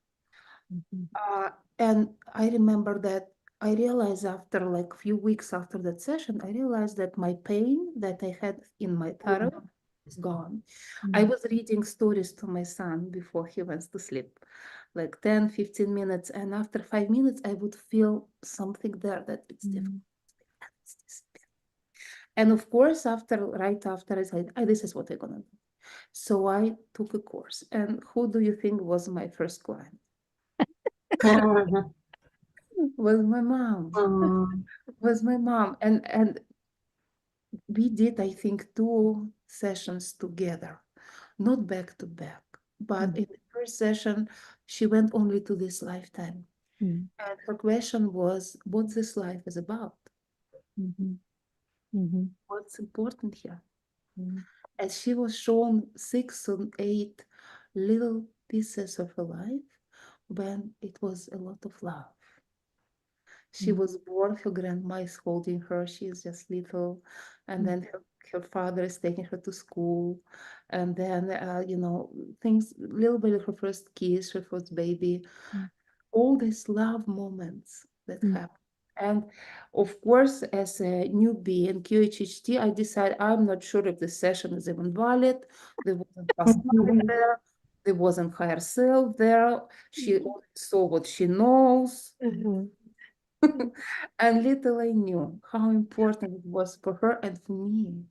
And I remember that I realized after like a few weeks after that session, I realized that my pain that I had in my throat is gone. I was reading stories to my son before he went to sleep, like 10, 15 minutes. And after 5 minutes, I would feel something there that it's different. It's disappeared. And of course, right after I said, this is what I'm gonna do. So I took a course. And who do you think was my first client? Was my mom. Was my mom. And we did, I think, 2 sessions together, not back to back. But in the first session, she went only to this lifetime. And her question was, what this life is about? What's important here? As she was shown 6 or 8 little pieces of her life when it was a lot of love. She was born, her grandma is holding her, she is just little, and then her father is taking her to school, and then, things, little bit of her first kiss, her first baby, all these love moments that happen. And of course, as a newbie in QHHT, I decided I'm not sure if the session is even valid. There wasn't past life there. There wasn't higher self there. She only saw what she knows. And little I knew how important it was for her and for me.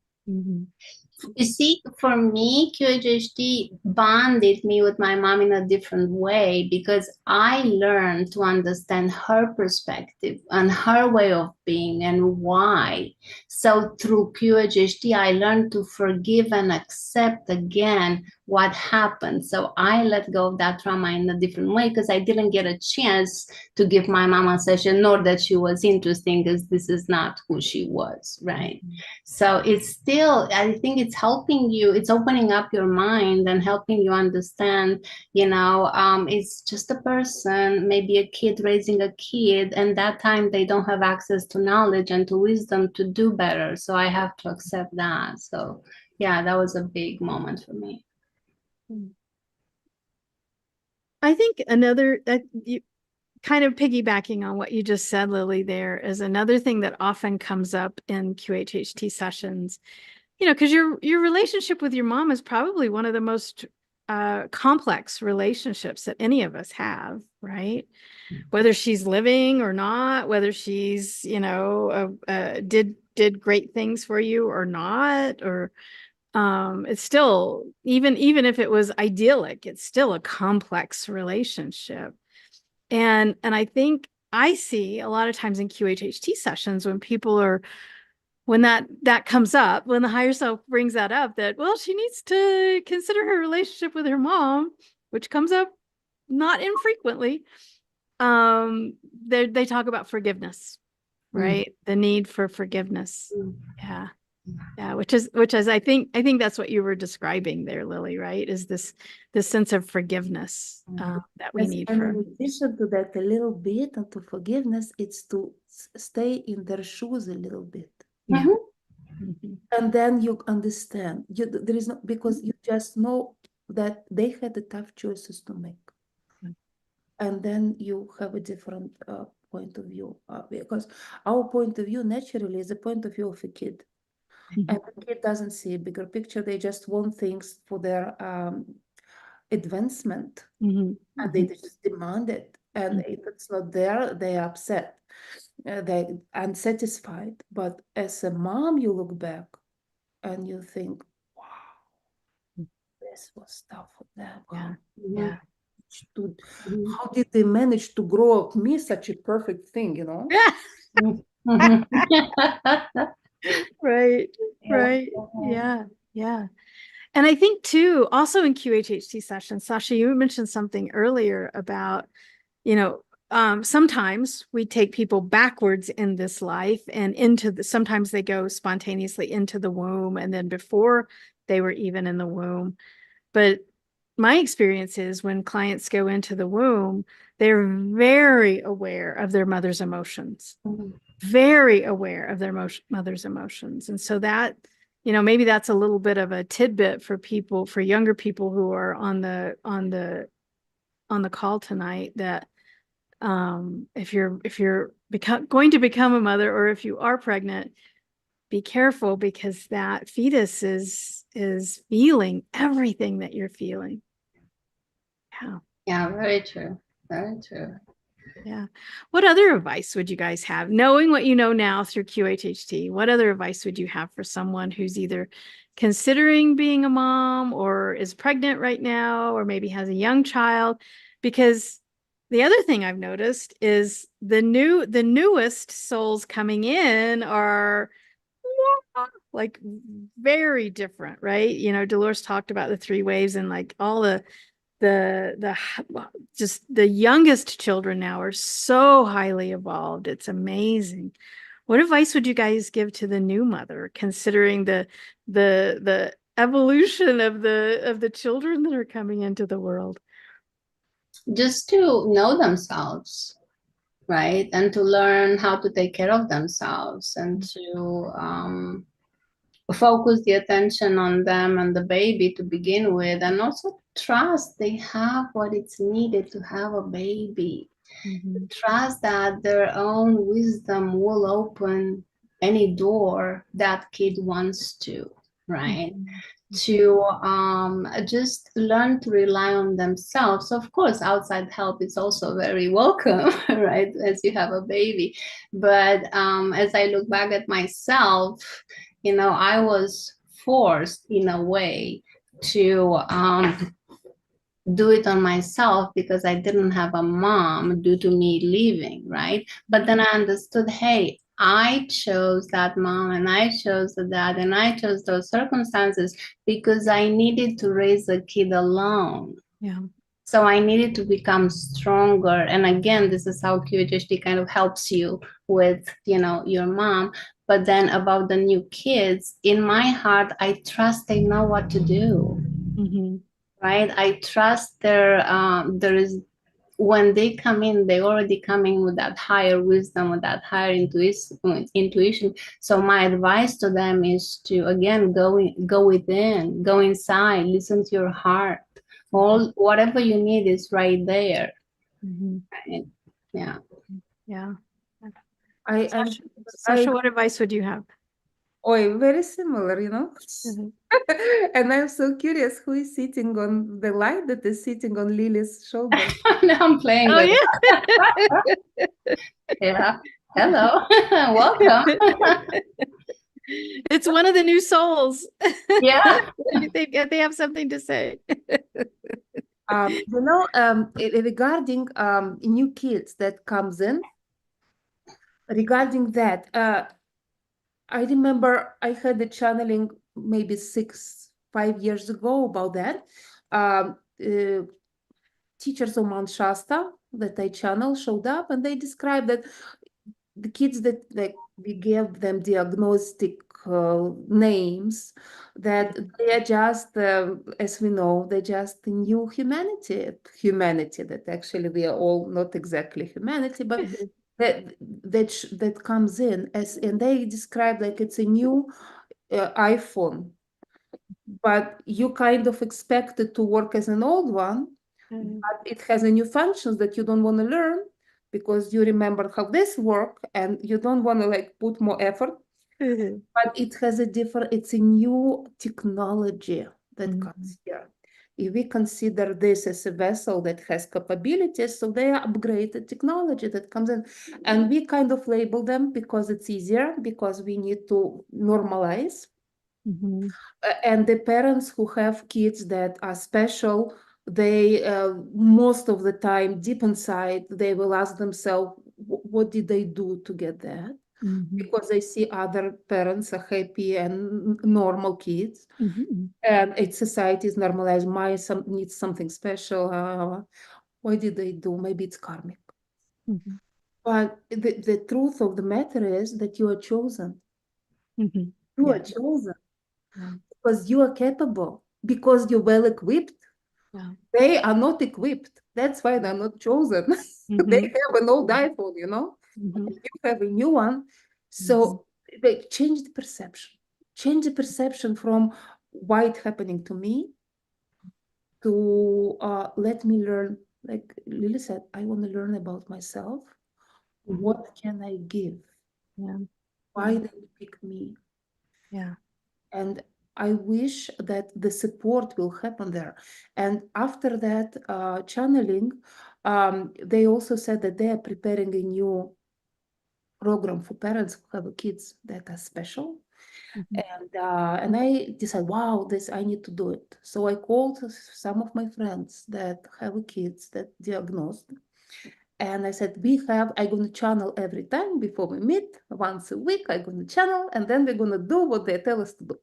You see, for me, QHHT bonded me with my mom in a different way because I learned to understand her perspective and her way of being and why. So through QHHT, I learned to forgive and accept again what happened. So I let go of that trauma in a different way because I didn't get a chance to give my mom a session, nor that she was interesting because this is not who she was, right? So it's still, I think it's helping you, it's opening up your mind and helping you understand, it's just a person, maybe a kid raising a kid, and that time they don't have access to knowledge and to wisdom to do better. So I have to accept that. So yeah, that was a big moment for me. I think another that you kind of piggybacking on what you just said, Lily, there is another thing that often comes up in QHHT sessions, because your relationship with your mom is probably one of the most complex relationships that any of us have, right? Whether she's living or not, whether she's, did great things for you or not, or it's still, even if it was idyllic, it's still a complex relationship. And I think I see a lot of times in QHHT sessions when people are, when that comes up, when the higher self brings that up, that, well, she needs to consider her relationship with her mom, which comes up not infrequently. They talk about forgiveness, right? The need for forgiveness. Yeah. Yeah, which is I think that's what you were describing there, Lily, right? Is this sense of forgiveness that we Yes, need and for. in addition to that, a little bit and to forgiveness, it's to stay in their shoes a little bit. Yeah. And then you understand. There is no, because you just know that they had the tough choices to make. And then you have a different point of view, because our point of view naturally is the point of view of a kid. And the kid doesn't see a bigger picture. They just want things for their advancement, Mhm. and they just demand it. And if it's not there, they're upset. They're unsatisfied. But as a mom, you look back and you think, wow, this was tough for them. Yeah. Mhm. Yeah. Mhm. How did they manage to grow up me such a perfect thing, you know? Mhm. Right. Yeah. Right. Yeah. Yeah. And I think too, also in QHHT sessions, Sasha, you mentioned something earlier about, you know, sometimes we take people backwards in this life and sometimes they go spontaneously into the womb and then before they were even in the womb. But my experience is when clients go into the womb, they're very aware of their mother's emotions, Mhm. very aware of their mother's emotions. And so that, maybe that's a little bit of a tidbit for people, for younger people who are on the call tonight, that if you're going to become a mother, or if you are pregnant, be careful, because that fetus is feeling everything that you're feeling. Yeah. Yeah, very true. Very true. Yeah. What other advice would you guys have, knowing what you know now through QHHT? What other advice would you have for someone who's either considering being a mom or is pregnant right now, or maybe has a young child? Because the other thing I've noticed is the newest souls coming in are like very different, right? Dolores talked about the 3 waves, and like all the just the youngest children now are so highly evolved. It's amazing. What advice would you guys give to the new mother, considering the evolution of the children that are coming into the world? Just to know themselves, right? And to learn how to take care of themselves, and to focus the attention on them and the baby to begin with, and also trust they have what it's needed to have a baby. Mhm. Trust that their own wisdom will open any door that kid wants to, right? Mhm. To just learn to rely on themselves. Of course, outside help is also very welcome, right? As you have a baby. But as I look back at myself, I was forced in a way to do it on myself because I didn't have a mom due to me leaving, right? But then I understood, hey, I chose that mom and I chose the dad and I chose those circumstances because I needed to raise a kid alone. Yeah. So I needed to become stronger. And again, this is how QHHT kind of helps you with, your mom. But then about the new kids, in my heart, I trust they know what to do, Mhm. right? I trust there is, when they come in, they already come in with that higher wisdom, with that higher intuition. So my advice to them is to, again, go within, go inside, listen to your heart. All whatever you need is right there. Mhm. Right? Yeah. Yeah. I Sasha, I what advice would you have? very similar, you know. Mhm. And I'm so curious who is sitting on the light that is sitting on Lily's shoulder. Now I'm playing Oh with yeah. it. Yeah. Hello. Welcome. It's one of the new souls. Yeah. They have something to say. Regarding new kids that comes in, regarding that, I remember I had a channeling maybe 5 years ago about that. Um, uh, Teachers of Mount Shasta that I channel showed up, and they described that the kids that, like, we gave them diagnostic names, that they are just, as we know, they're just new humanity that actually we are all not exactly humanity, but that comes in as, and they describe like it's a new iPhone, but you kind of expect it to work as an old one, but it has a new functions that you don't want to learn because you remember how this work and you don't want to like put more effort. But it has a different, it's a new technology that Mhm. comes here. If we consider this as a vessel that has capabilities, so they are upgraded technology that comes in, and we kind of label them because it's easier, because we need to normalize. Mhm. And the parents who have kids that are special, they most of the time, deep inside, they will ask themselves, what did they do to get that? Mhm. Because they see other parents are happy and normal kids, Mhm. and its society is normalized. My son needs something special. What did they do? Maybe it's karmic. Mhm. But the truth of the matter is that you are chosen. Mhm. You are Yeah. chosen Yeah. because you are capable, because you're well equipped. Yeah. They are not equipped. That's why they're not chosen. They Mhm. have an old iPhone, you know? Mhm. You have a new one. Mhm. So they change the perception. Change the perception from why it's happening to me to let me learn. Like Lily said, I want to learn about myself. What can I give? Yeah. Why Yeah. did they pick me? Yeah. And I wish that the support will happen there. And after that channeling, they also said that they are preparing a new program for parents who have kids that are special. Mhm. And I decided, wow, this I need to do it. So I called some of my friends that have kids that diagnosed. And I said, I'm going to channel every time before we meet, once a week, I'm going to channel, and then we're going to do what they tell us to do.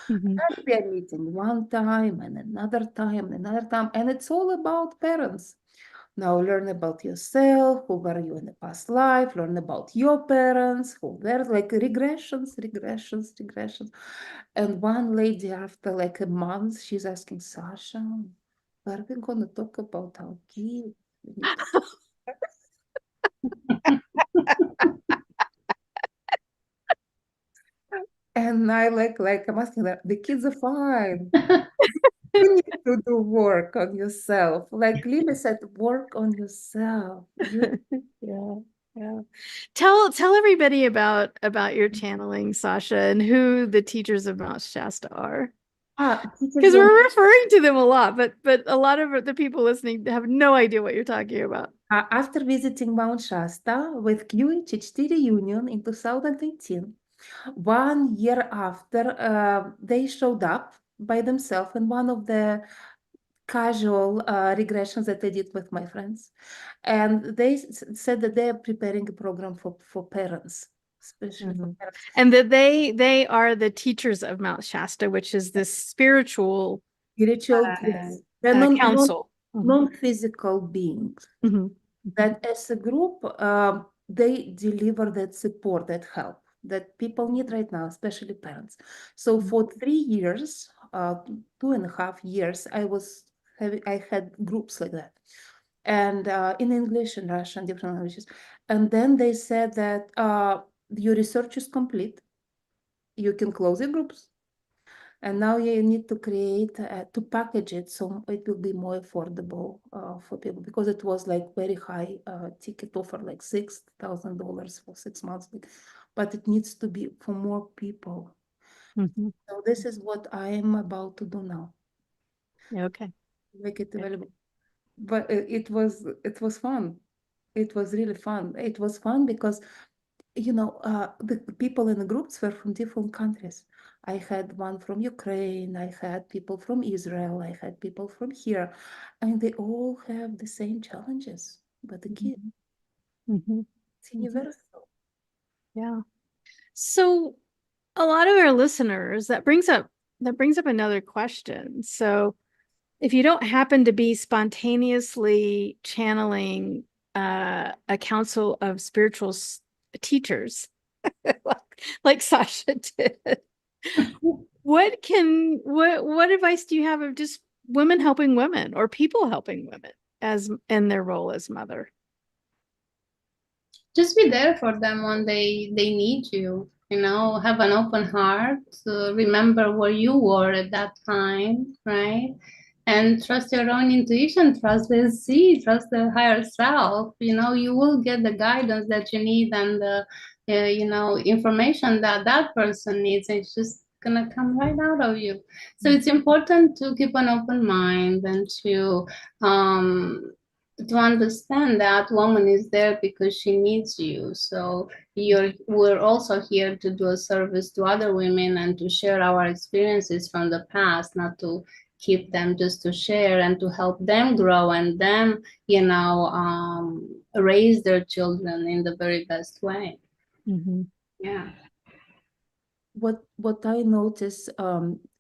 Mhm. And we are meeting one time and another time and another time. And it's all about parents. Now learn about yourself, who were you in the past life, learn about your parents, who were like regressions. And one lady after like a month, she's asking, Sasha, are we going to talk about our kids? We need to And I like I'm asking her, the kids are fine. You need to do work on yourself. Like Lily said, work on yourself. You Yeah. Yeah. Tell everybody about your channeling, Sasha, and who the teachers of Mount Shasta are. teachers Because of we're referring to them a lot, but a lot of the people listening have no idea what you're talking about. after visiting Mount Shasta with QHHT reunion in 2018, 1 year after, they showed up by themselves in one of the casual regressions that I did with my friends. And they said that they are preparing a program for parents, especially for Mhm. parents. And that they are the teachers of Mount Shasta, which is this spiritual Spiritual, yes. They're council. Mhm. non-physical beings Mhm. Mhm. that as a group, they deliver that support, that help that people need right now, especially parents. So for 3 years, 2.5 years, I had groups like that. And in English and Russian, different languages. And then they said that your research is complete. You can close your groups. And now you need to create, to package it so it will be more affordable for people because it was like very high ticket offer, like $6,000 for 6 months. But it needs to be for more people. Mhm. So this is what I am about to do now, Okay. make it available. But it was fun. It was really fun. It was fun because the people in the groups were from different countries. I had one from Ukraine, I had people from Israel, I had people from here, and they all have the same challenges. But the kid, Mhm. Mhm. it's Mhm. universal. Yeah. So a lot of our listeners, that brings up another question. So if you don't happen to be spontaneously channeling a council of spiritual teachers like Sasha did, what advice do you have of just women helping women or people helping women as in their role as mother? Just be there for them when they need you. Have an open heart. Remember where you were at that time, right? And trust your own intuition, trust the sea, trust the higher self. You will get the guidance that you need and you know, information that that person needs, and it's just gonna come right out of you. So it's important to keep an open mind and to understand that woman is there because she needs you. So we're also here to do a service to other women and to share our experiences from the past, not to keep them, just to share and to help them grow and them, you know, raise their children in the very best way. Mm-hmm. Yeah. What I notice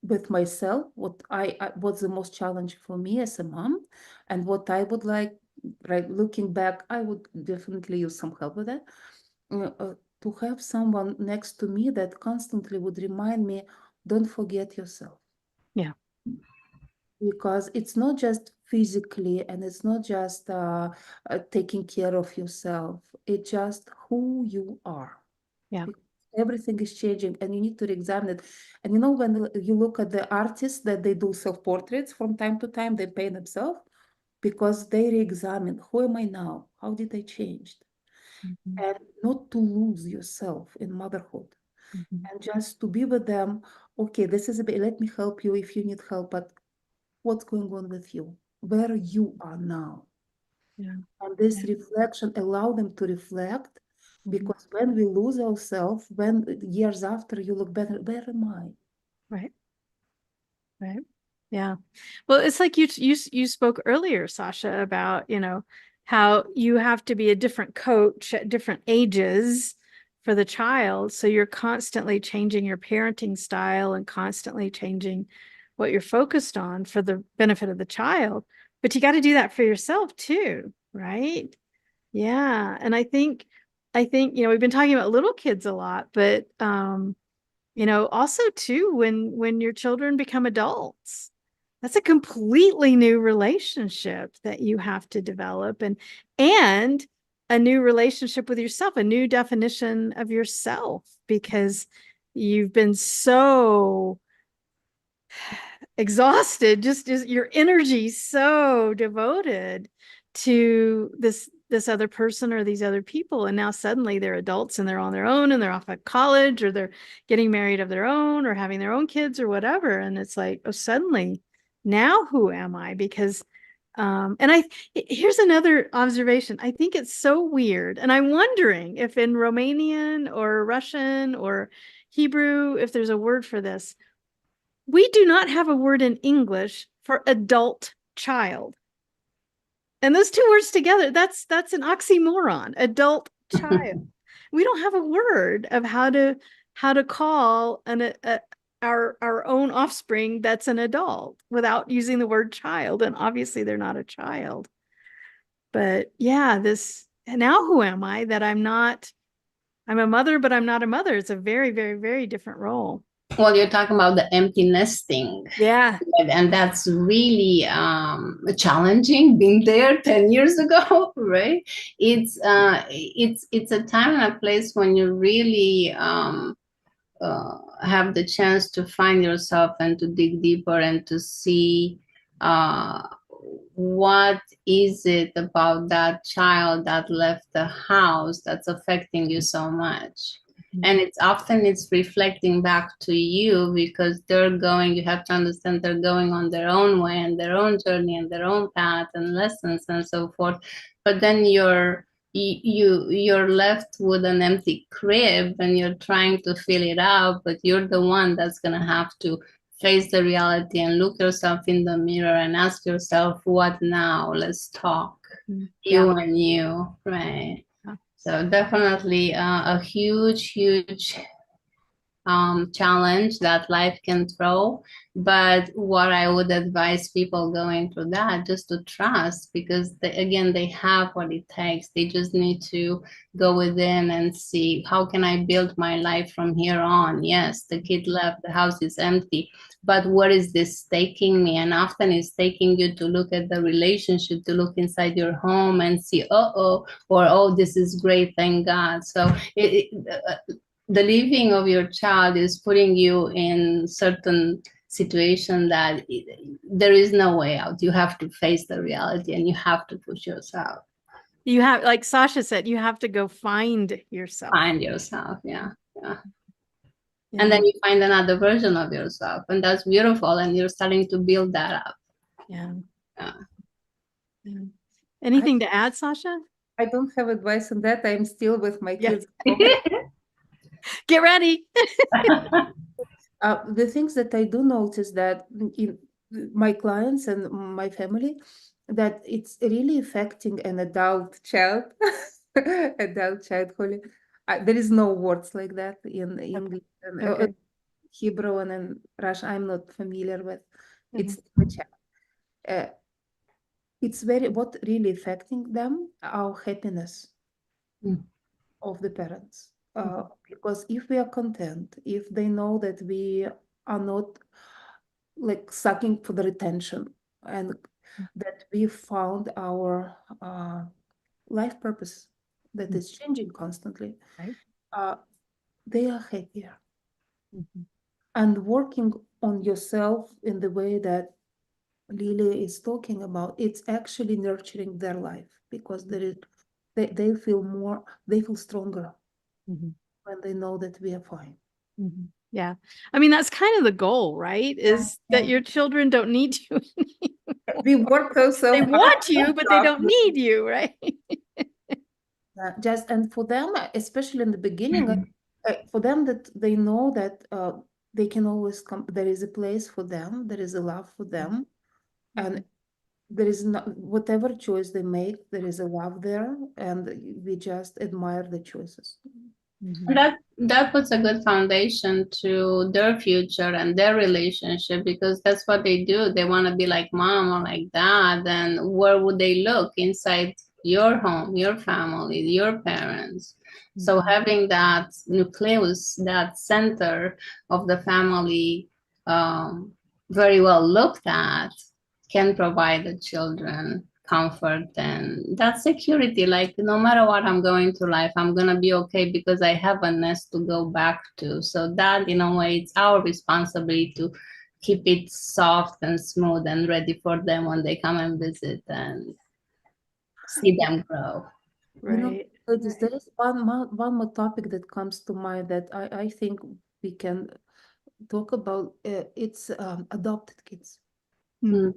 with myself, what's the most challenging for me as a mom, and what I would like, right, looking back, I would definitely use some help with that. To have someone next to me that constantly would remind me, don't forget yourself. Yeah. Because it's not just physically and it's not just taking care of yourself, it's just who you are. Yeah. Because everything is changing and you need to examine it. And you know, when you look at the artists that they do self-portraits from time to time, they paint themselves because they re-examine, who am I now? How did I change? Mm-hmm. And not to lose yourself in motherhood. Mm-hmm. And just to be with them, okay, this is a bit, let me help you if you need help, but what's going on with you, where you are now. Yeah. And this Yeah. reflection allow them to reflect, Mm-hmm. because when we lose ourselves, when years after you look back, where am I? Right. Right. Yeah. Well, it's like you spoke earlier, Sasha, about, you know, how you have to be a different coach at different ages for the child. So you're constantly changing your parenting style and constantly changing what you're focused on for the benefit of the child. But you got to do that for yourself too, right? Yeah. And I think, you know, we've been talking about little kids a lot, but you know, also too, when your children become adults, that's a completely new relationship that you have to develop, and a new relationship with yourself, a new definition of yourself, because you've been so exhausted, just your energy so devoted to this other person or these other people, and now suddenly they're adults and they're on their own and they're off at college or they're getting married of their own or having their own kids or whatever, and it's like, oh, suddenly now who am I? Because and here's another observation. I think it's so weird, and I'm wondering if in Romanian or Russian or Hebrew, if there's a word for this. We do not have a word in English for adult child. And those two words together, that's an oxymoron, adult child. We don't have a word of how to call our own offspring that's an adult without using the word child, and obviously they're not a child. But yeah, this now who am I that I'm a mother, but I'm not a mother. It's a very, very, very different role. Well, you're talking about the empty nesting, Yeah. and that's really challenging. Being there 10 years ago, right? It's a time and a place when you really have the chance to find yourself and to dig deeper and to see what is it about that child that left the house that's affecting you so much. And it's reflecting back to you, because you have to understand they're going on their own way and their own journey and their own path and lessons and so forth. But then you're left with an empty crib and you're trying to fill it up, but you're the one that's gonna have to face the reality and look yourself in the mirror and ask yourself, what now? Let's talk. You and you, right? So definitely a huge challenge that life can throw. But what I would advise people going through that, just to trust, because they have what it takes. They just need to go within and see, how can I build my life from here on? Yes, the kid left, the house is empty, but where is this taking me? And often it's taking you to look at the relationship, to look inside your home and see, or oh, this is great, thank God. So the leaving of your child is putting you in certain situation that there is no way out. You have to face the reality and you have to push yourself. You have, like Sasha said, you have to go find yourself. Find yourself, yeah. Yeah. And then you find another version of yourself, and that's beautiful, and you're starting to build that up. Yeah. Yeah. Yeah. Anything to add, Sasha? I don't have advice on that. I'm still with my Yeah. kids. Get ready. The things that I do notice that in my clients and my family, that it's really affecting an adult child, adult child. There is no words like that in English and Okay. Hebrew and in Russian. I'm not familiar with. It's Mhm. a child. It's very what really affecting them, our happiness Mm. of the parents. Mhm. Because if we are content, if they know that we are not like sucking for the retention and that we found our life purpose that is changing constantly, Right. uh, they are happier. Mhm. And working on yourself in the way that Lily is talking about, it's actually nurturing their life because they feel more, they feel stronger Mhm. when they know that we are fine. Mhm. Yeah. I mean, that's kind of the goal, right? Is that your children don't need you. We work also They hard. want you, but they don't need you, right? Just and for them, especially in the beginning, for them that they know that they can always come. There is a place for them. There is a love for them, and there is not whatever choice they make. There is a love there, and we just admire the choices. Mhm. That puts a good foundation to their future and their relationship, because that's what they do. They want to be like mom or like dad. And where would they look? Inside your home, your family, your parents. So Mhm. having that nucleus, that center of the family, very well looked at, can provide the children comfort and that security. Like, no matter what I'm going through life, I'm gonna be okay because I have a nest to go back to. So that, in a way, it's our responsibility to keep it soft and smooth and ready for them when they come and visit and see them grow. Right. Ladies, there is one more topic that comes to mind that I think we can talk about. It's adopted kids. Mm. Mm.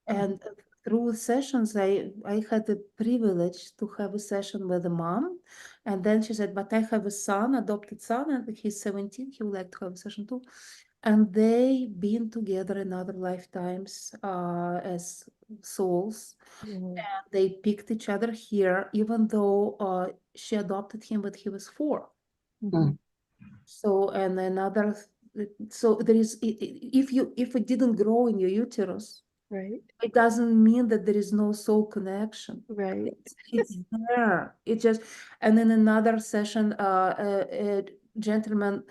And through sessions, I had the privilege to have a session with a mom. And then she said, but I have a son, adopted son, and he's 17. He would like to have a session too. And they been together in other lifetimes as souls. Mhm. And they picked each other here, even though she adopted him when he was 4. Mhm. So, and another, so there is, if it didn't grow in your uterus, Right. it doesn't mean that there is no soul connection. Right. It's there. It just, and in another session, a gentleman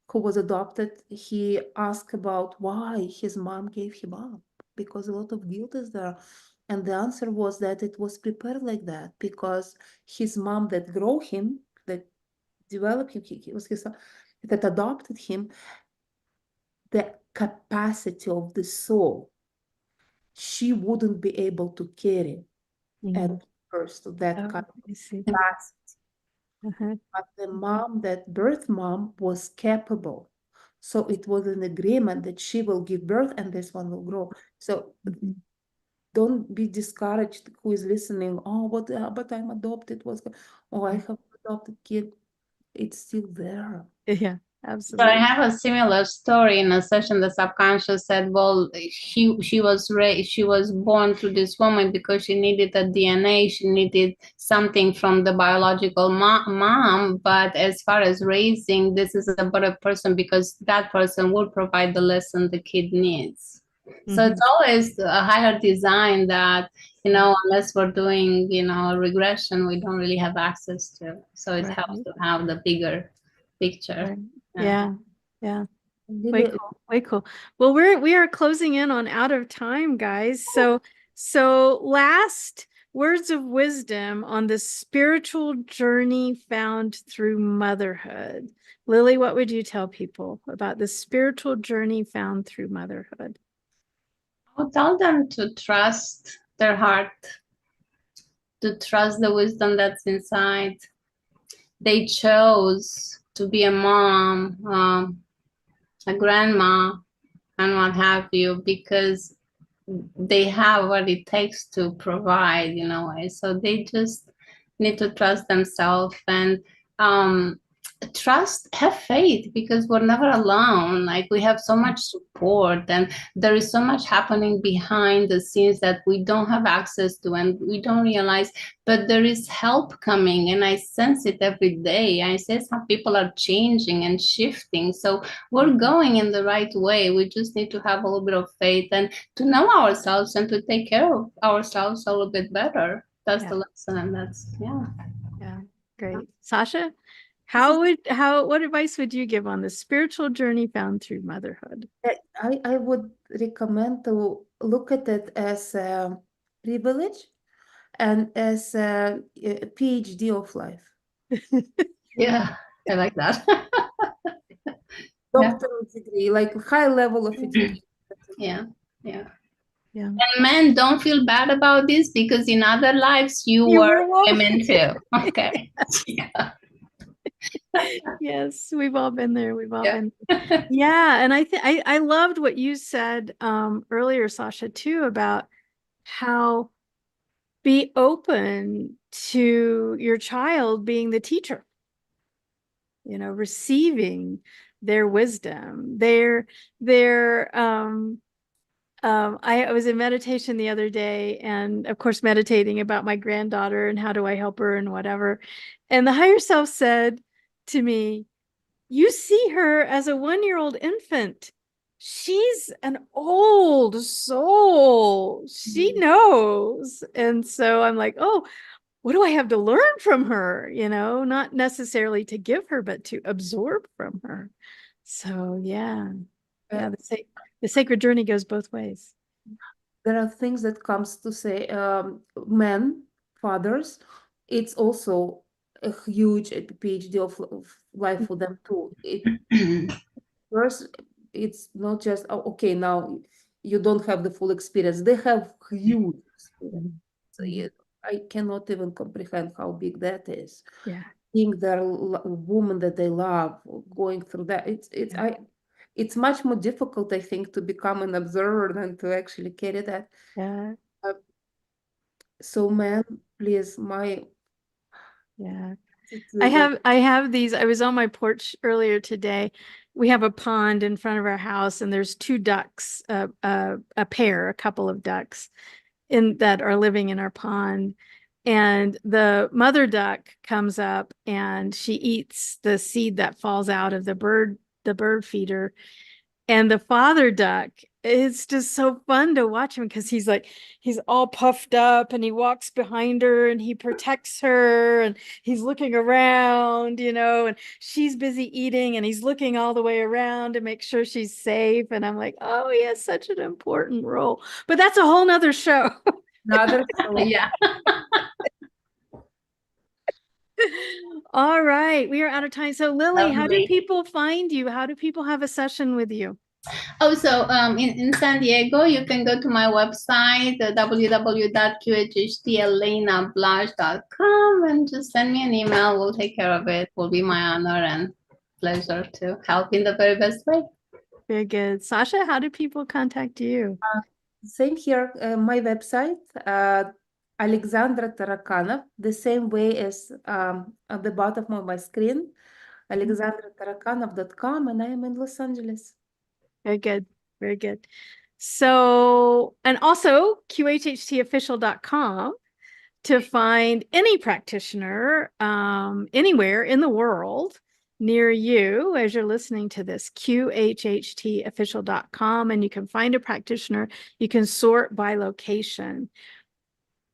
who was adopted, he asked about why his mom gave him up, because a lot of guilt is there. And the answer was that it was prepared like that because his mom that grew him, that developed him, he was his, that adopted him, the capacity of the soul she wouldn't be able to carry Mhm. at first that Oh, kind of I see. capacity. Uh-huh. But the mom, that birth mom, was capable. So it was an agreement that she will give birth and this one will grow. So Mhm. don't be discouraged who is listening. Oh, but I'm adopted. Oh, I have adopted kid. It's still there. Yeah, But I absolutely. have a similar story. In a session, the subconscious said, "Well, she was born to this woman because she needed a DNA. She needed something from the biological mom. But as far as raising, this is a better person because that person will provide the lesson the kid needs." So it's Mhm. always a higher design that, unless we're doing, a regression, we don't really have access to. So it Right. helps to have the bigger picture. Right. Yeah. Yeah. Yeah. Way Really, cool. Way cool. Well, we are closing in on out of time, guys. So last words of wisdom on the spiritual journey found through motherhood. Lily, what would you tell people about the spiritual journey found through motherhood? I'll tell them to trust their heart, to trust the wisdom that's inside. They chose to be a mom, a grandma, and what have you, because they have what it takes to provide in a way. So they just need to trust themselves and trust, have faith, because we're never alone. Like, we have so much support, and there is so much happening behind the scenes that we don't have access to and we don't realize, but there is help coming, and I sense it every day. I sense how people are changing and shifting. So we're going in the right way. We just need to have a little bit of faith and to know ourselves and to take care of ourselves a little bit better. That's the lesson, and that's Yeah, great. Sasha, what advice would you give on the spiritual journey found through motherhood? I would recommend to look at it as a privilege and as a PhD of life. Yeah, I like that. Doctoral degree, like high level of education. Yeah. Yeah. And men, don't feel bad about this, because in other lives you were women too. Okay. Yeah. Yes, we've all been there. We've all been there. Yeah, and I loved what you said earlier, Sasha, too, about how be open to your child being the teacher, receiving their wisdom, I was in meditation the other day, and of course meditating about my granddaughter and how do I help her and whatever. And the higher self said to me, you see her as a 1-year-old infant. She's an old soul. She knows. And so I'm like, oh, what do I have to learn from her? Not necessarily to give her, but to absorb from her. So yeah, the sacred journey goes both ways. There are things that comes to say men, fathers, it's also a huge PhD of life for them too. First, it's not just, oh, okay, now you don't have the full experience. They have huge experience. So I cannot even comprehend how big that is. Yeah. Seeing their woman that they love going through that, it's much more difficult, I think, to become an observer than to actually carry that. Yeah. So, man, please, I have these. I was on my porch earlier today. We have a pond in front of our house, and there's 2 ducks, a couple of ducks that are living in our pond. And the mother duck comes up and she eats the seed that falls out of the bird feeder. And the father duck, it's just so fun to watch him, because he's all puffed up and he walks behind her and he protects her and he's looking around, and she's busy eating and he's looking all the way around to make sure she's safe. And I'm like, oh, he has such an important role. But that's a whole nother show. Yeah. All right, we are out of time. So Lily, how do people find you? How do people have a session with you? Oh, so in San Diego, you can go to my website, www.qhhtelenablaj.com, and just send me an email. We'll take care of it. It will be my honor and pleasure to help in the very best way. Very good. Sasha, how do people contact you? Same here, my website, Alexandra Tarakonov, the same way as at the bottom of my screen, alexandratarakonov.com, and I am in Los Angeles. Very good. Very good. So, and also QHHTofficial.com to find any practitioner anywhere in the world near you as you're listening to this, QHHTofficial.com, and you can find a practitioner. You can sort by location.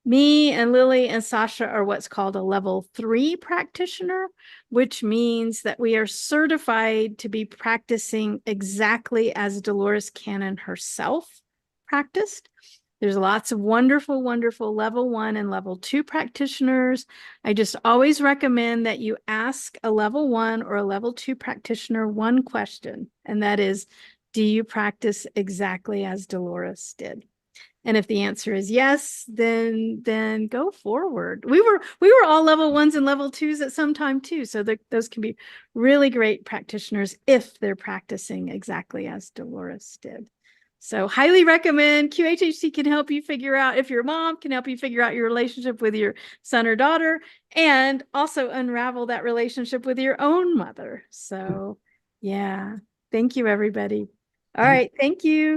Me and Lily and Sasha are what's called a level 3 practitioner, which means that we are certified to be practicing exactly as Dolores Cannon herself practiced. There's lots of wonderful, wonderful level 1 and level 2 practitioners. I just always recommend that you ask a level 1 or a level 2 practitioner one question, and that is, do you practice exactly as Dolores did? And if the answer is yes, then go forward. We were all level 1s and level 2s at some time too. So those can be really great practitioners if they're practicing exactly as Dolores did. So highly recommend. QHHT can help you figure out, if your mom can help you figure out your relationship with your son or daughter, and also unravel that relationship with your own mother. So yeah, thank you, everybody. All right, thank you.